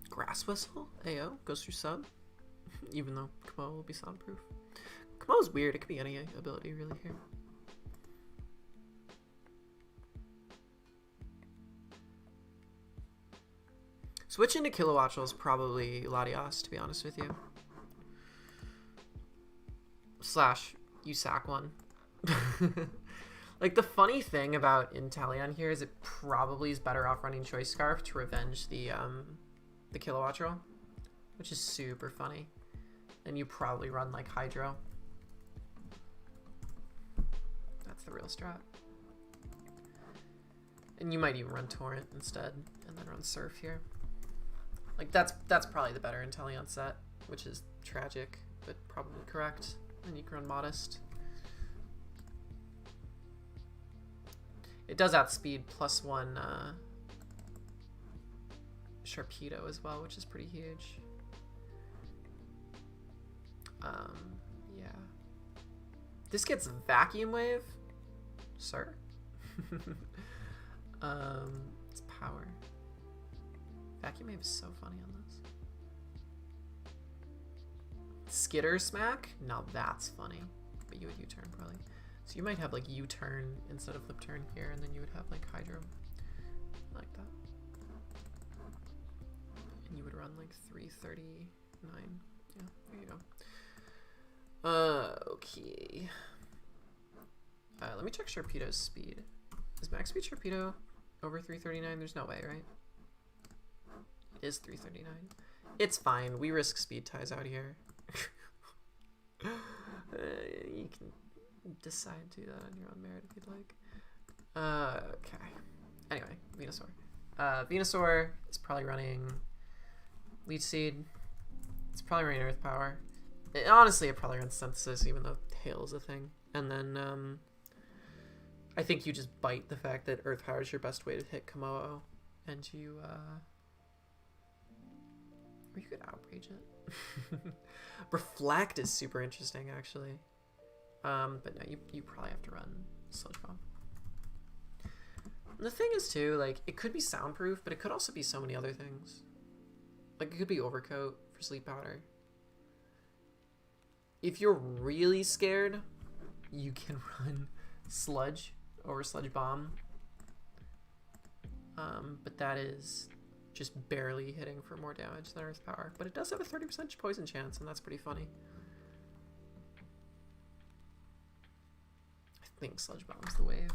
Grass Whistle? AO? Goes through sub? Even though Komodo will be soundproof. Komodo's weird. It could be any ability really here. Switch into Kilowattrel is probably Latias, to be honest with you. Slash, you sack one. Like, the funny thing about Inteleon here is it probably is better off running Choice Scarf to revenge the Kilowattrel, which is super funny. And you probably run, like, Hydro. That's the real strat. And you might even run Torrent instead, and then run Surf here. Like, that's probably the better Inteleon set, which is tragic, but probably correct. And you can run Modest. It does outspeed +1 Sharpedo as well, which is pretty huge. Yeah. This gets Vacuum Wave? Sir? It's power. Vacuum Wave is so funny on this. Skitter Smack? Now that's funny. But you would U-turn probably. So you might have like U-turn instead of flip turn here, and then you would have like Hydro. Like that. And you would run like 339. Yeah, there you go. Okay. Let me check Sharpedo's speed. Is max speed Sharpedo over 339? There's no way, right? It is 339. It's fine. We risk speed ties out here. You can decide to do that on your own merit if you'd like. Okay. Anyway, Venusaur. Venusaur is probably running Leech Seed. It's probably running Earth Power. Honestly, it probably runs Synthesis, even though Hail is a thing. And then, I think you just bite the fact that Earth Power is your best way to hit Komodo. And you, or you could Outrage it. Reflect is super interesting, actually. But no, you probably have to run Sludge Bomb. And the thing is, too, like, it could be soundproof, but it could also be so many other things. Like, it could be overcoat for sleep powder. If you're really scared, you can run sludge over sludge bomb. But that is just barely hitting for more damage than earth power. But it does have a 30% poison chance, and that's pretty funny. I think sludge bomb's the wave.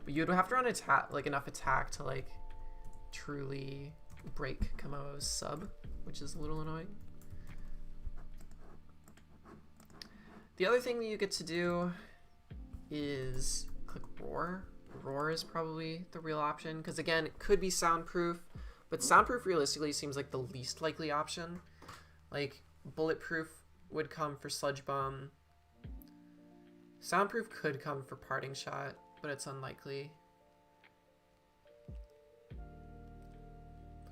But you'd have to run attack, like enough attack to like truly break Komodo's sub, which is a little annoying. The other thing that you get to do is click Roar. Roar is probably the real option, because again, it could be soundproof, but soundproof realistically seems like the least likely option. Like, bulletproof would come for sludge bomb. Soundproof could come for parting shot, but it's unlikely.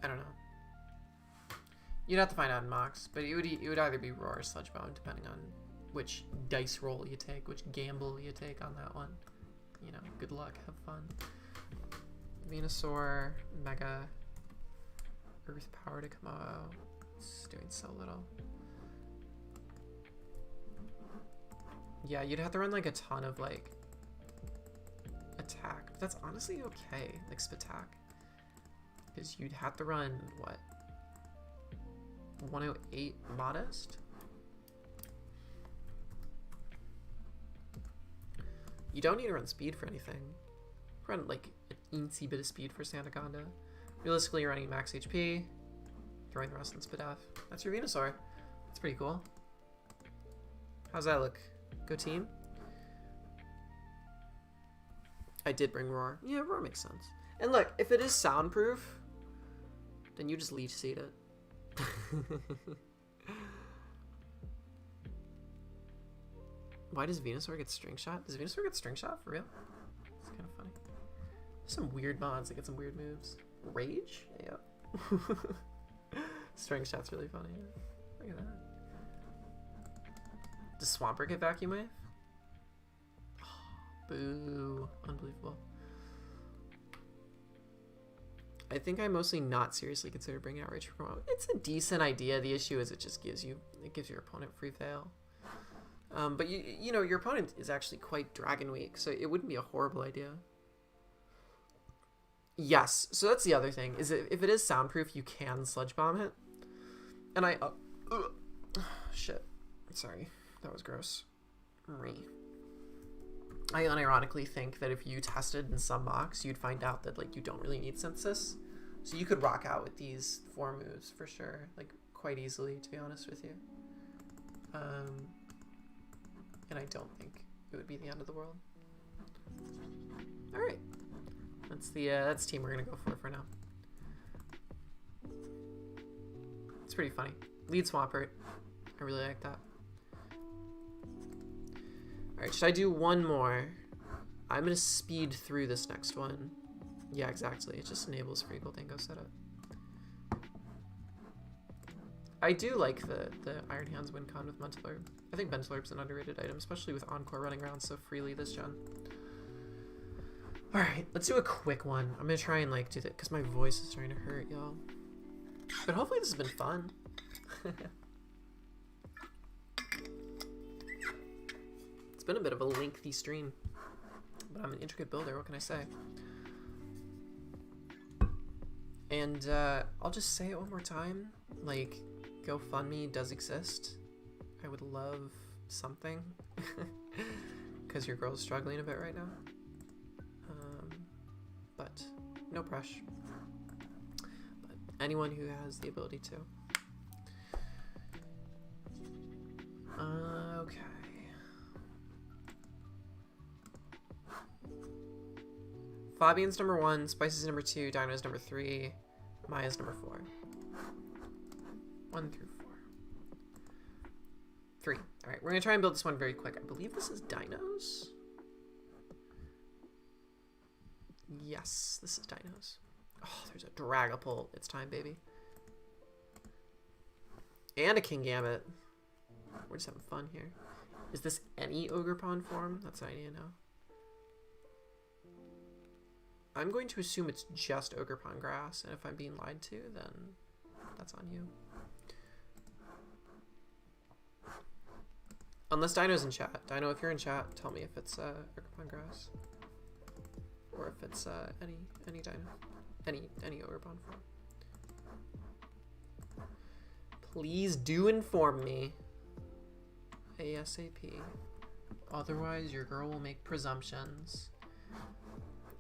I don't know. You'd have to find out in mocks, but it would either be Roar or sludge bomb, depending on which dice roll you take, which gamble you take on that one. You know, good luck, have fun. Venusaur, Mega, Earth Power to Komodo. It's doing so little. Yeah, you'd have to run like a ton of like attack, but that's honestly okay, like Spatak. Because you'd have to run, what? 108 Modest? You don't need to run speed for anything. Run like an eensy bit of speed for Sandaconda. Realistically, you're running max HP, throwing the rest in Spadaf. That's your Venusaur. That's pretty cool. How's that look? Go team? I did bring Roar. Yeah, Roar makes sense. And look, if it is soundproof, then you just leech seed it. Why does Venusaur get string shot? Does Venusaur get string shot for real? It's kind of funny. There's some weird mods that get some weird moves. Rage? Yeah. String shot's really funny. Look at that. Does Swampert get vacuum wave? Oh, boo. Unbelievable. I think I mostly not seriously consider bringing out Rage for promo. It's a decent idea. The issue is it just gives your opponent free fail. But you know, your opponent is actually quite Dragon Weak, so it wouldn't be a horrible idea. Yes, so that's the other thing, is if it is soundproof, you can Sludge Bomb it. And shit. Sorry, that was gross. I unironically think that if you tested in some mocks, you'd find out that like you don't really need Synthesis. So you could rock out with these 4 moves for sure, like quite easily, to be honest with you. And I don't think it would be the end of the world. All right, that's the team we're gonna go for now. It's pretty funny. Lead Swampert. I really like that. All right, should I do one more? I'm gonna speed through this next one. Yeah, exactly. It just enables free Gold Dingo setup. I do like the Iron Hands win con with Mentalorb. I think Mentalorb is an underrated item, especially with Encore running around so freely this gen. Alright, let's do a quick one. I'm gonna try and like do that because my voice is starting to hurt, y'all. But hopefully this has been fun. It's been a bit of a lengthy stream, but I'm an intricate builder, what can I say? And I'll just say it one more time, like, GoFundMe does exist. I would love something, because your girl's struggling a bit right now. But no pressure. But anyone who has the ability to. Okay. Fabian's number 1, Spice's number 2, Dino's number 3, Maya's number 4. 1 through 4. 3. Alright, we're gonna try and build this one very quick. I believe this is Dino's. Yes, this is Dino's. Oh, there's a Dragapult. It's time, baby. And a Kingambit. We're just having fun here. Is this any Ogre Pond form? That's what I need to know. I'm going to assume it's just Ogre Pond Grass, and if I'm being lied to, then that's on you. Unless Dino's in chat. Dino, if you're in chat, tell me if it's Ogre Pond Grass. Or if it's any Dino. Any Ogre Pond form. Please do inform me. ASAP. Otherwise, your girl will make presumptions.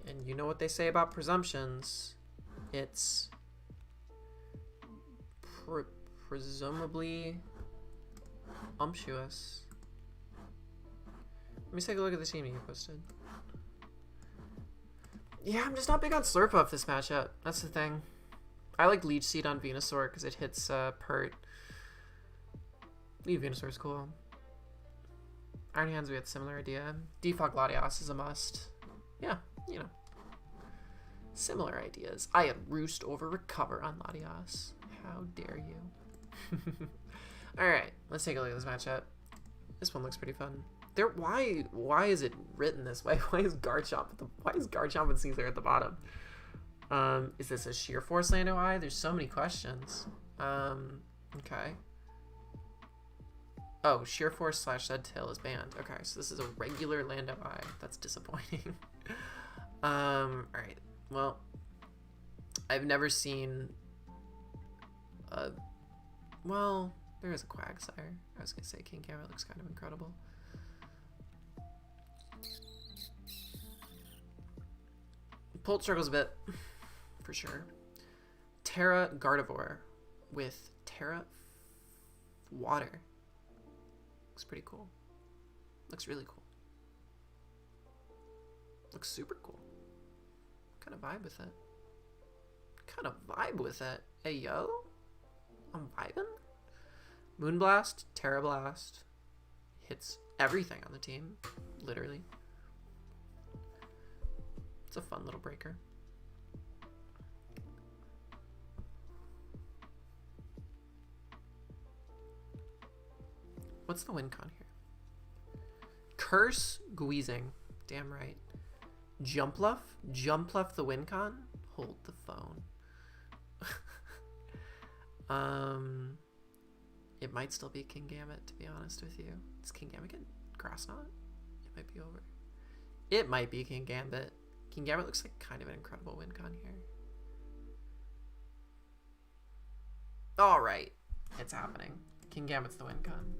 And you know what they say about presumptions. It's presumably umptuous. Let me take a look at the team you posted. Yeah, I'm just not big on Slurpuff this matchup. That's the thing. I like Leech Seed on Venusaur because it hits Pert. Leave Venusaur's cool. Iron Hands, we had a similar idea. Defog Latias is a must. Yeah, you know. Similar ideas. I had Roost over Recover on Latias. How dare you? Alright, let's take a look at this matchup. This one looks pretty fun. Why is it written this way? Why is Garchomp and Caesar at the bottom? Is this a Sheer Force Lando Eye? There's so many questions. Okay. Oh, Sheer Force / Shed Tail is banned. Okay, so this is a regular Lando Eye. That's disappointing. Alright. Well, I've never seen well, there is a Quagsire. I was gonna say King Gambit looks kind of incredible. Pult struggles a bit, for sure. Terra Gardevoir with Terra Water. Looks pretty cool. Looks really cool. Looks super cool. Kind of vibe with it. Kind of vibe with it. Hey, yo. I'm vibing. Moonblast, Terra Blast. Hits everything on the team. Literally. It's a fun little breaker. What's the win con here? Curse Guizing. Damn right. Jumpluff? Jumpluff the win con? Hold the phone. It might still be King Gambit, to be honest with you. Does King Gambit get Grass Knot? It might be over. It might be King Gambit. King Gambit looks like kind of an incredible win con here. Alright. It's happening. King Gambit's the win con.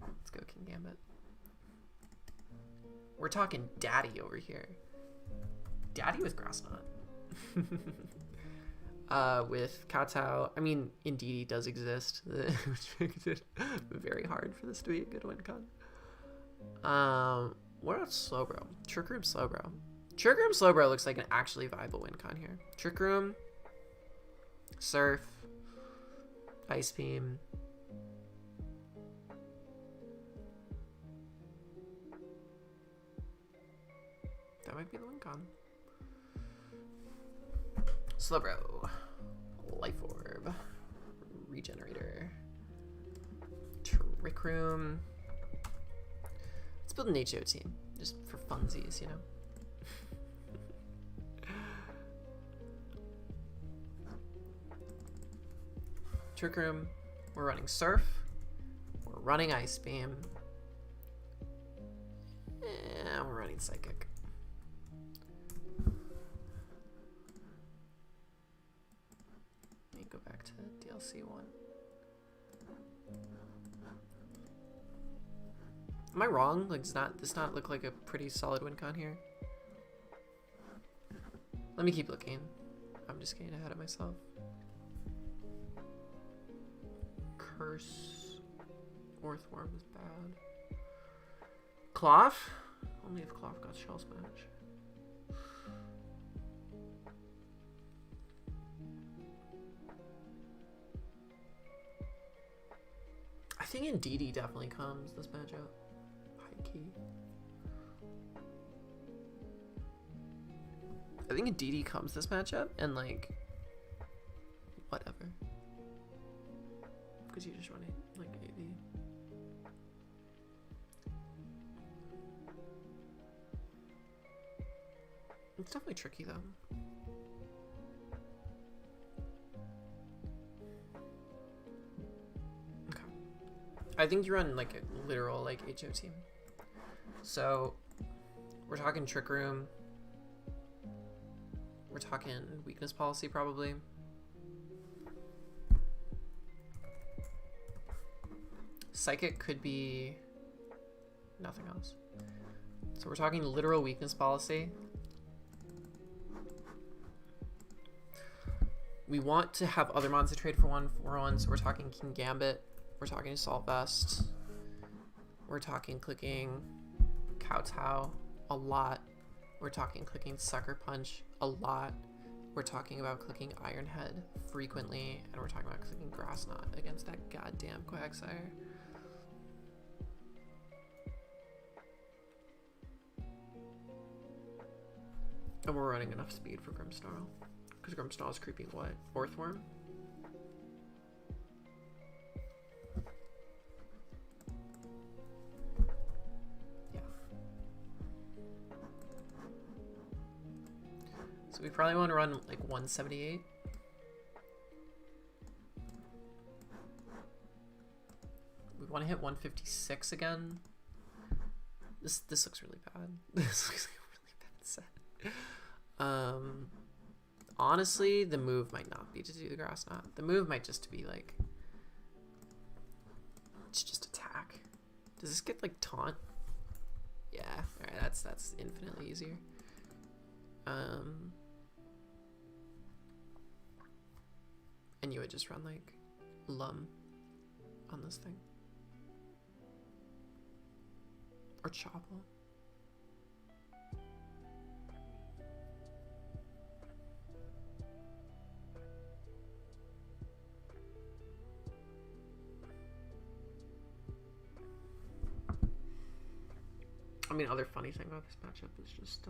Let's go King Gambit. We're talking daddy over here. Daddy with Grass Knot. With Kowtow, I mean, Indeedee does exist, which makes it very hard for this to be a good win con. What about Slowbro? Trick Room Slowbro. Trick Room Slowbro looks like an actually viable win con here. Trick Room, Surf, Ice Beam. That might be the win con. Slowbro, Life Orb, Regenerator, Trick Room. Let's build an HO team, just for funsies, you know? Trick Room, we're running Surf, we're running Ice Beam, and we're running Psychic. Let me go back to DLC 1. Am I wrong? Like, does this not look like a pretty solid win con here? Let me keep looking. I'm just getting ahead of myself. Curse. Orthworm is bad. Cloth? Only if Cloth got Shell Smash. I think Indeedee definitely comes this matchup. High key. I think Indeedee comes this matchup and like whatever. Because you just run it like AV. It's definitely tricky though. Okay. I think you run like a literal like HO team. So we're talking trick room. We're talking weakness policy probably. Psychic could be nothing else. So we're talking literal weakness policy. We want to have other mons to trade for 1/1, so we're talking King Gambit. We're talking Assault Vest. We're talking clicking Kowtow a lot. We're talking clicking Sucker Punch a lot. We're talking about clicking Iron Head frequently. And we're talking about clicking Grass Knot against that goddamn Quagsire. And we're running enough speed for Grimmsnarl. Because Grimmsnarl is creeping what? Orthworm? Yeah. So we probably want to run like 178. We want to hit 156 again. This looks really bad. This looks like a really bad set. Honestly, the move might not be to do the Grass Knot. The move might just be like, it's just attack. Does this get like taunt? Yeah, all right, that's infinitely easier. And you would just run like Lum on this thing. Or Chopple. I mean, other funny thing about this matchup is just,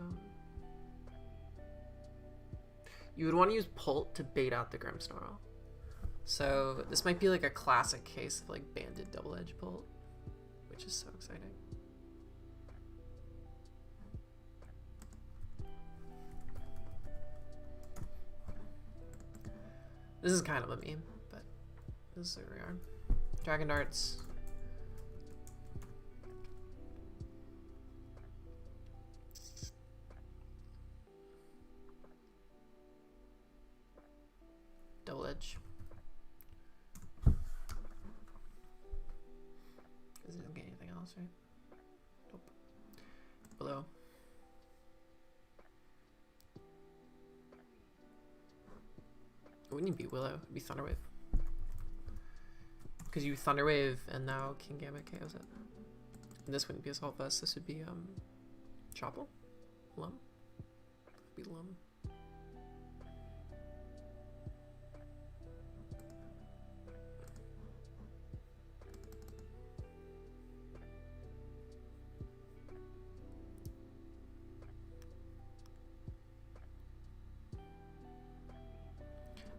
you would want to use Pult to bait out the Grimmsnarl. So this might be like a classic case of like banded double edge Pult, which is so exciting. This is kind of a meme, but this is where we are. Dragon Darts. Double edge. This doesn't get anything else, right? Nope. Below. It wouldn't even be Willow, it'd be Thunderwave. Because you Thunderwave and now King Gambit KOs it. And this wouldn't be Assault Vest, this would be Chopple? Lum? It'd be Lum.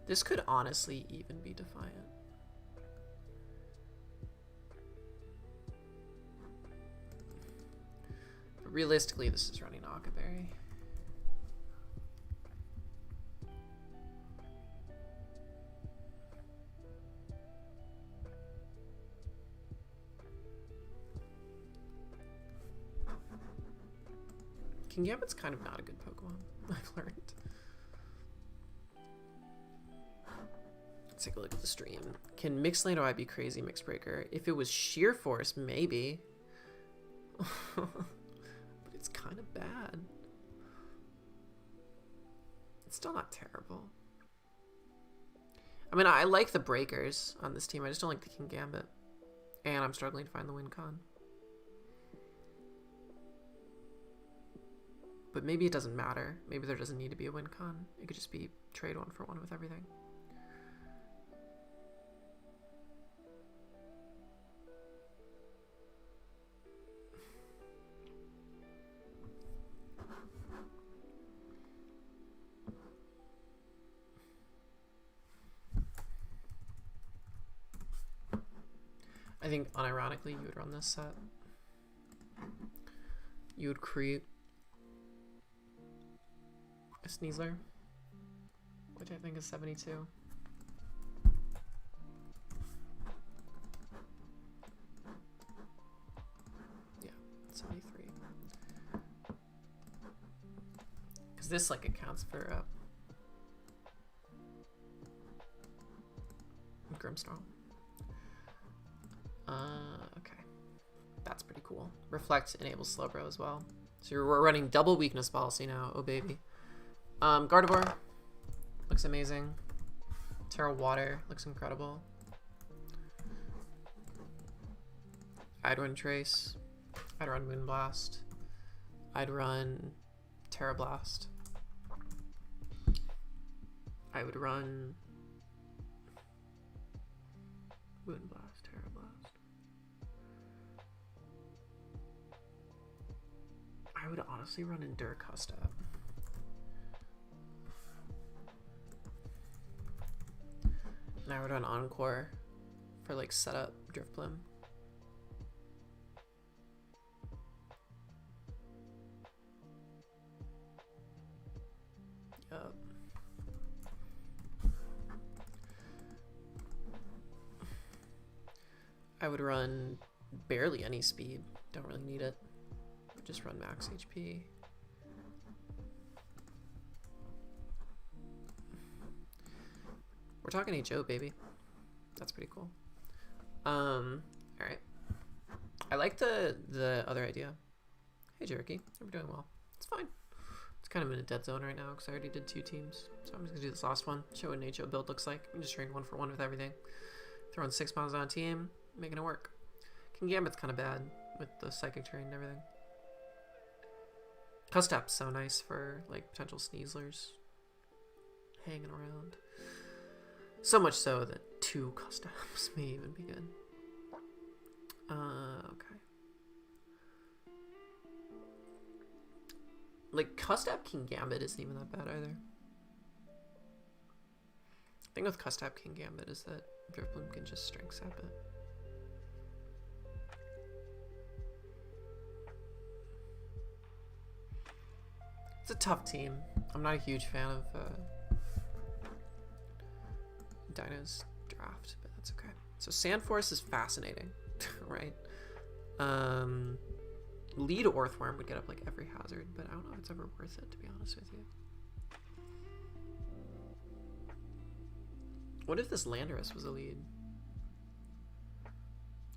This could honestly even be Defiant. But realistically, this is running Ockaberry. King Gambit's kind of not a good Pokemon, I've learned. Let's take a look at the stream. Can Mixed Lane OI be crazy Mix Breaker? If it was Sheer Force, maybe. But it's kind of bad. It's still not terrible. I mean, I like the breakers on this team. I just don't like the King Gambit. And I'm struggling to find the win con. But maybe it doesn't matter. Maybe there doesn't need to be a win con. It could just be trade 1-for-1 with everything. I think unironically you would run this set. You would create a Sneasler, which I think is 72. Yeah, 73. Because this like accounts for Grimsnarl. Okay. That's pretty cool. Reflect enables Slowbro as well. So we're running double weakness policy now. Oh, baby. Gardevoir looks amazing. Terra Water looks incredible. I'd run Trace. I'd run Moonblast. I'd run Terra Blast. I would run Moonblast, Terra Blast. I would honestly run Endure Custap. And I would run Encore for like setup Drifblim. Yup. I would run barely any speed. Don't really need it. Just run max HP. We're talking HO, baby. That's pretty cool. Alright. I like the other idea. Hey, Jerky. We're doing well. It's fine. It's kind of in a dead zone right now because I already did 2 teams. So I'm just going to do this last one. Show what an HO build looks like. I'm just trying 1-for-1 with everything. Throwing 6 miles on a team. Making it work. King Gambit's kind of bad with the Psychic Terrain and everything. Custap's so nice for like potential Sneaslers hanging around. So much so that 2 Custaps may even be good. Okay. Like Custap King Gambit isn't even that bad either. The thing with Custap King Gambit is that Drifblim can just strength sap it. It's a tough team. I'm not a huge fan of Dino's draft, but that's okay. So Sandforce is fascinating, right? Lead Orthworm would get up like every hazard, but I don't know if it's ever worth it, to be honest with you. What if this Landorus was a lead?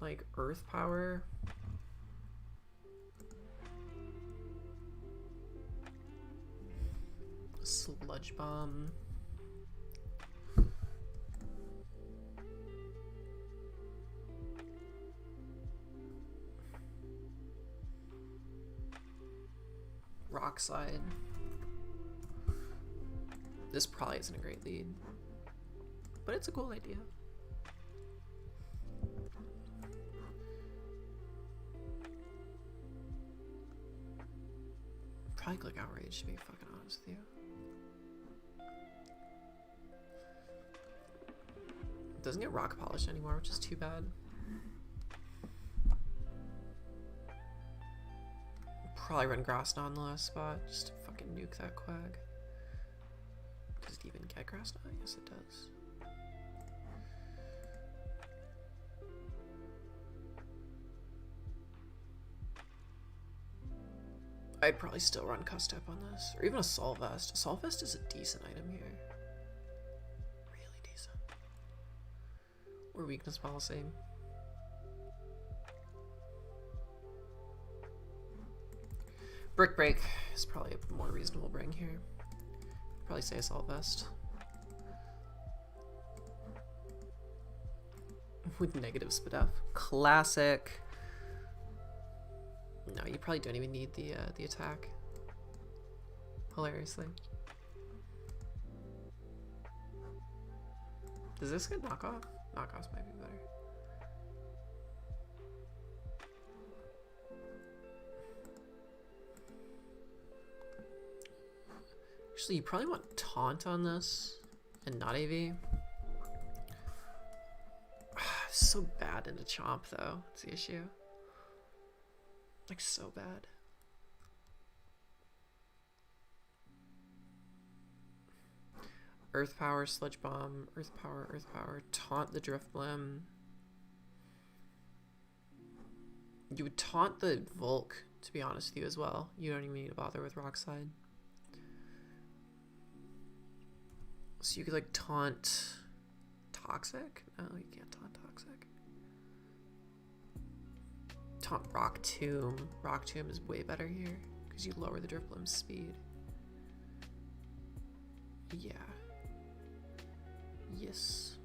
Like Earth Power? Sludge Bomb. Rock Slide. This probably isn't a great lead, but it's a cool idea. Probably click Outrage, to be fucking honest with you. It doesn't get Rock Polish anymore, which is too bad. Probably run Grass Knot in the last spot, just to fucking nuke that Quag. Does it even get Grass Knot? Yes, it does. I'd probably still run Custap on this, or even a Solvest. Solvest is a decent item here. Really decent. Or Weakness Policy. Brick Break is probably a more reasonable bring here. Probably say Assault Vest. With negative Spadef. Classic. No, you probably don't even need the attack. Hilariously. Does this get knockoff? Knockoffs might be better. Actually, you probably want Taunt on this and not AV. So bad into Chomp, though. That's the issue. Like, so bad. Earth Power, Sludge Bomb, Earth Power, taunt the Drift Blim. You would taunt the Volk, to be honest with you, as well. You don't even need to bother with Rock Slide. So you could, like, taunt Toxic? No, you can't taunt Toxic. Taunt Rock Tomb. Rock Tomb is way better here, because you lower the Drift Blim's speed. Yeah. Yes.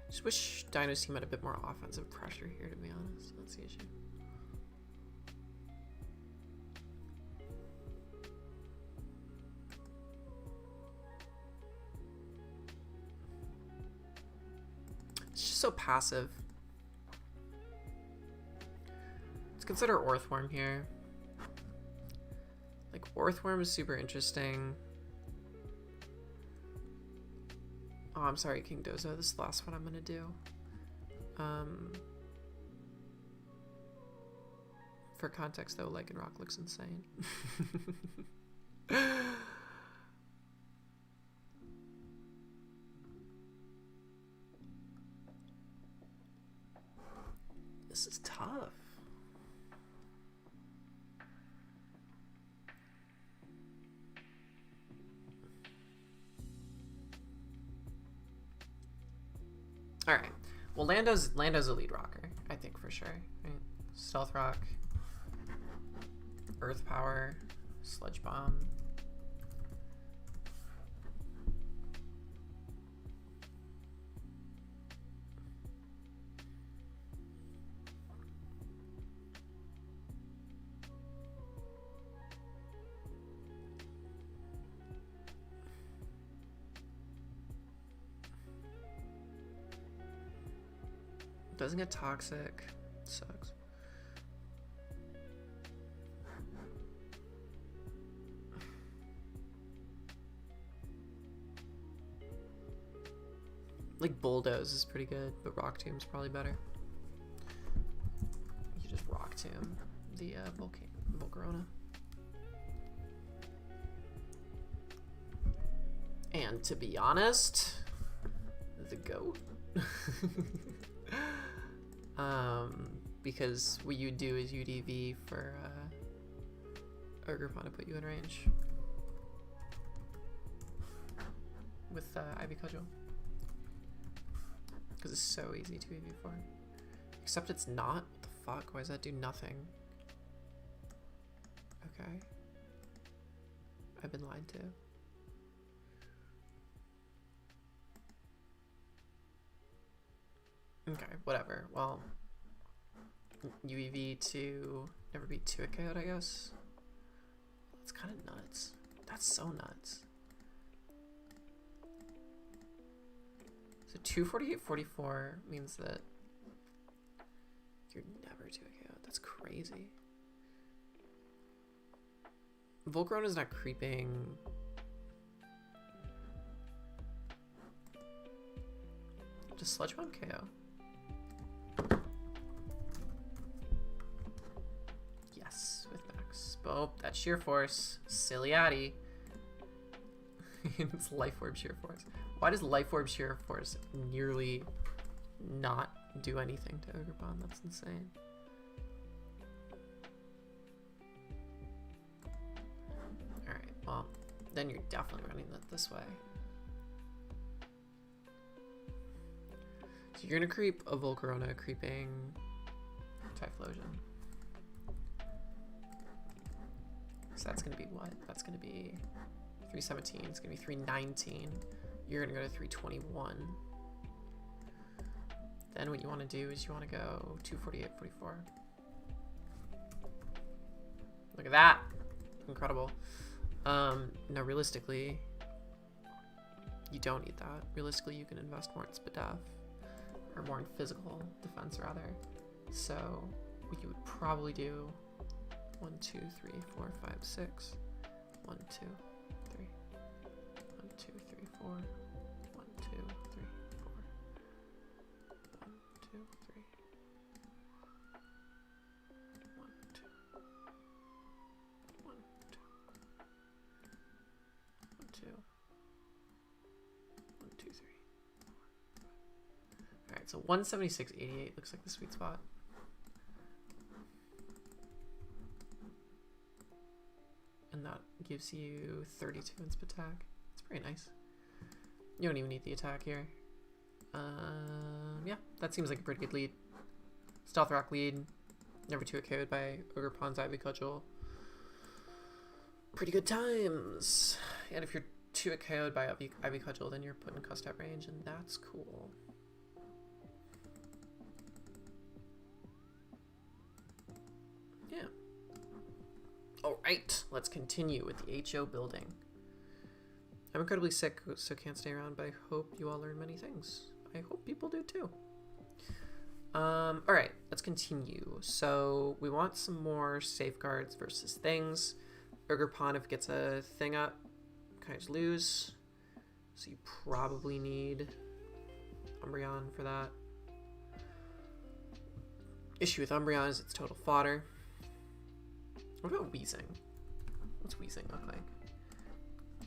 Just wish Dino's team had a bit more offensive pressure here, to be honest. That's the issue. It's just so passive. Let's consider Orthworm here. Like, Orthworm is super interesting. Oh, I'm sorry, King Dozo. This is the last one I'm gonna do. For context, though, Lycanroc looks insane. This is tough. All right. Well, Lando's a lead rocker, I think, for sure. Right? Stealth Rock, Earth Power, Sludge Bomb. Doesn't get toxic. Sucks. Like Bulldoze is pretty good, but Rock Tomb's probably better. You just Rock Tomb the Volcarona. And to be honest, the GOAT. Because what you do is UDV for Urgrupon to put you in range with Ivy Cudgel. Because it's so easy to EV4. Except it's not. What the fuck? Why does that do nothing? Okay. I've been lied to. Okay, whatever. Well, UEV to never beat 2 at KO, I guess. That's kind of nuts. That's so nuts. So 248-44 means that you're never 2 at KO. That's crazy. Volcarona's not creeping. Just Sludge Bomb KO. Yes, with Max. Oh, that's Sheer Force. Silly Addy. It's Life Orb Sheer Force. Why does Life Orb Sheer Force nearly not do anything to Ogerpon? That's insane. Alright, well, then you're definitely running that this way. So you're gonna creep a Volcarona creeping Typhlosion. So that's gonna be what? That's gonna be 317. It's gonna be 319. You're gonna go to 321. Then what you want to do is you want to go 248-44. Look at that! Incredible. No, realistically, you don't need that. Realistically, you can invest more in Spadaf, or more in physical defense, rather. So, what you would probably do 1, 2, 3, 4, 5, 6. 1, 2, 3. 1, 2, 3, 4. 1, 2, 3, 4. 1, 2, 3. 1, 2. 1, 2. 2, 3, 4. All right, so 176.88 looks like the sweet spot. And that gives you 32 in spit attack. It's pretty nice. You don't even need the attack here. Yeah, that seems like a pretty good lead. Stealth Rock lead. Never 2 KO'd by Ogre Pawn's Ivy Cudgel. Pretty good times. And if you're 2 KO'd by Ivy Cudgel, then you're put in Custap range, and that's cool. Yeah. Alright, let's continue with the HO building. I'm incredibly sick, so can't stay around, but I hope you all learn many things. I hope people do too. Alright, let's continue. So we want some more safeguards versus things. Ogre Pawn, if it gets a thing up, kind of just lose. So you probably need Umbreon for that. Issue with Umbreon is its total fodder. What about Weezing? What's Weezing look like?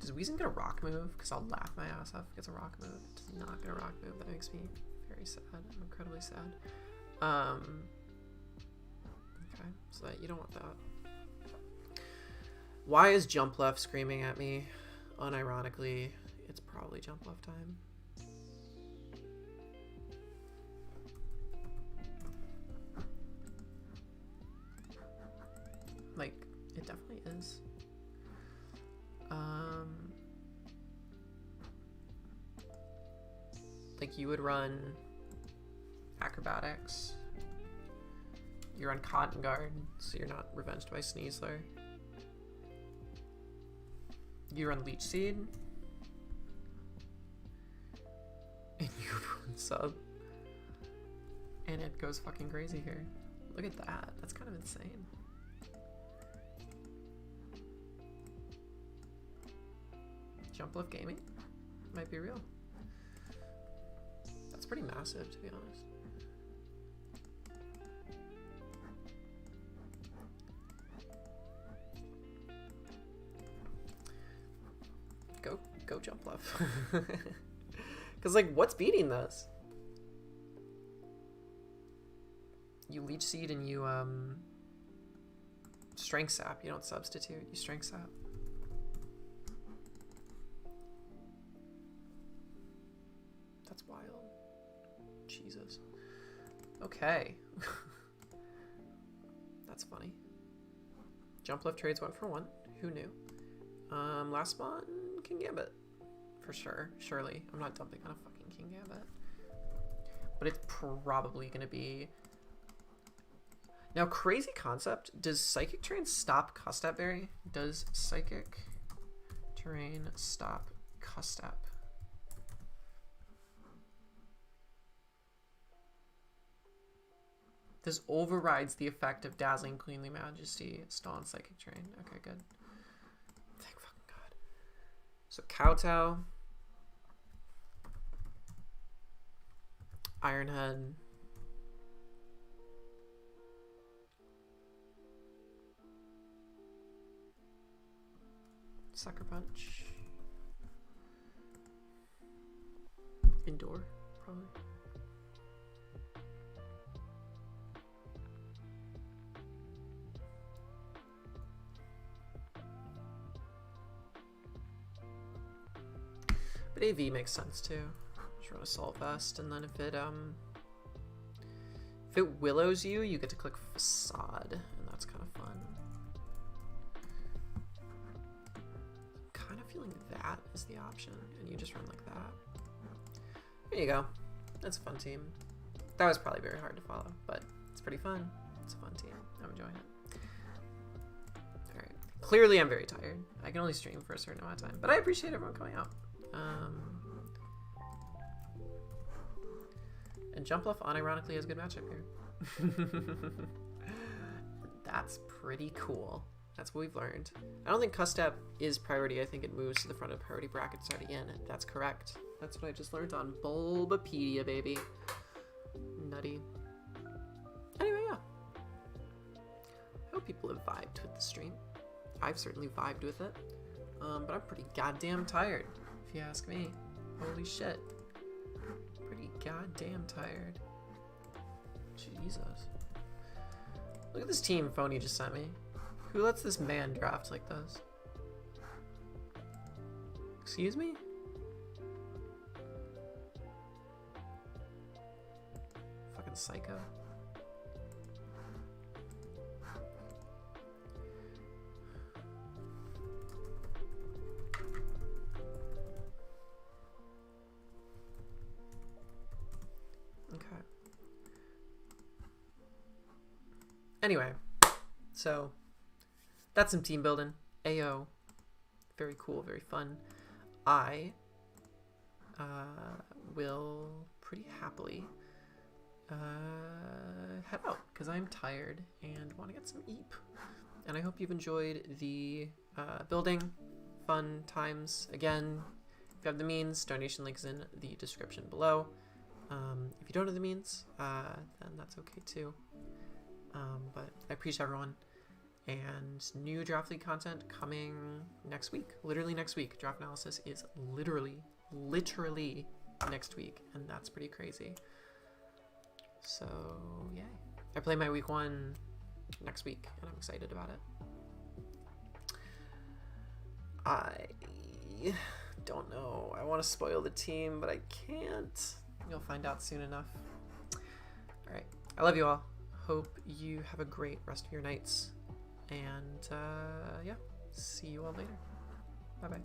Does Weezing get a rock move? Because I'll laugh my ass off if it gets a rock move. It does not get a rock move. That makes me very sad. I'm incredibly sad. Okay, so that you don't want that. Why is Jump Left screaming at me? Unironically, it's probably Jump Left time. Like, it definitely is. Like, you would run Acrobatics. You run Cotton Guard, so you're not revenged by Sneasler. You run Leech Seed. And you run Sub. And it goes fucking crazy here. Look at that. That's kind of insane. Jump Left Gaming might be real. That's pretty massive, to be honest. Go Jump Left. Because, like, what's beating this? You Leech Seed and you Strength Sap. You don't substitute. You Strength Sap. That's wild. Jesus. Okay. That's funny. Jump Left trades 1 for 1. Who knew? Last spawn, King Gambit. For sure. Surely. I'm not dumping on a fucking King Gambit. But it's probably going to be... Now, crazy concept. Does Psychic Terrain stop Custap Berry? Does Psychic Terrain stop Custap? This overrides the effect of Dazzling Queenly Majesty still on Psychic Terrain. Okay, good. Thank fucking God. So Kowtow, Ironhead, Sucker Punch, Indoor, probably. But AV makes sense too. Just run Assault Vest, and then if it willows you, you get to click Facade, and that's kind of fun. Kind of feeling that is the option, and you just run like that. There you go. That's a fun team. That was probably very hard to follow, but it's pretty fun. It's a fun team. I'm enjoying it. Alright. Clearly I'm very tired. I can only stream for a certain amount of time, but I appreciate everyone coming out. And Jump Left unironically has a good matchup here. That's pretty cool. That's what we've learned. I don't think Custap is priority. I think it moves to the front of priority bracket starting in. That's correct. That's what I just learned on Bulbapedia, baby. Nutty. Anyway, yeah. I hope people have vibed with the stream. I've certainly vibed with it. But I'm pretty goddamn tired, if you ask me. Holy shit. Pretty goddamn tired. Jesus. Look at this team phone you just sent me. Who lets this man draft like this? Excuse me? Fucking psycho. Okay. Anyway, so that's some team building. Ayo. Very cool, very fun. I will pretty happily head out because I'm tired and want to get some eep. And I hope you've enjoyed the building fun times. Again, if you have the means, donation links in the description below. If you don't have the means, then that's okay too. But I appreciate everyone. And new Draft League content coming next week. Literally next week. Draft analysis is literally next week. And that's pretty crazy. So, yeah. I play my week 1 next week, and I'm excited about it. I don't know. I want to spoil the team, but I can't. You'll find out soon enough. Alright. I love you all. Hope you have a great rest of your nights. And, yeah. See you all later. Bye-bye.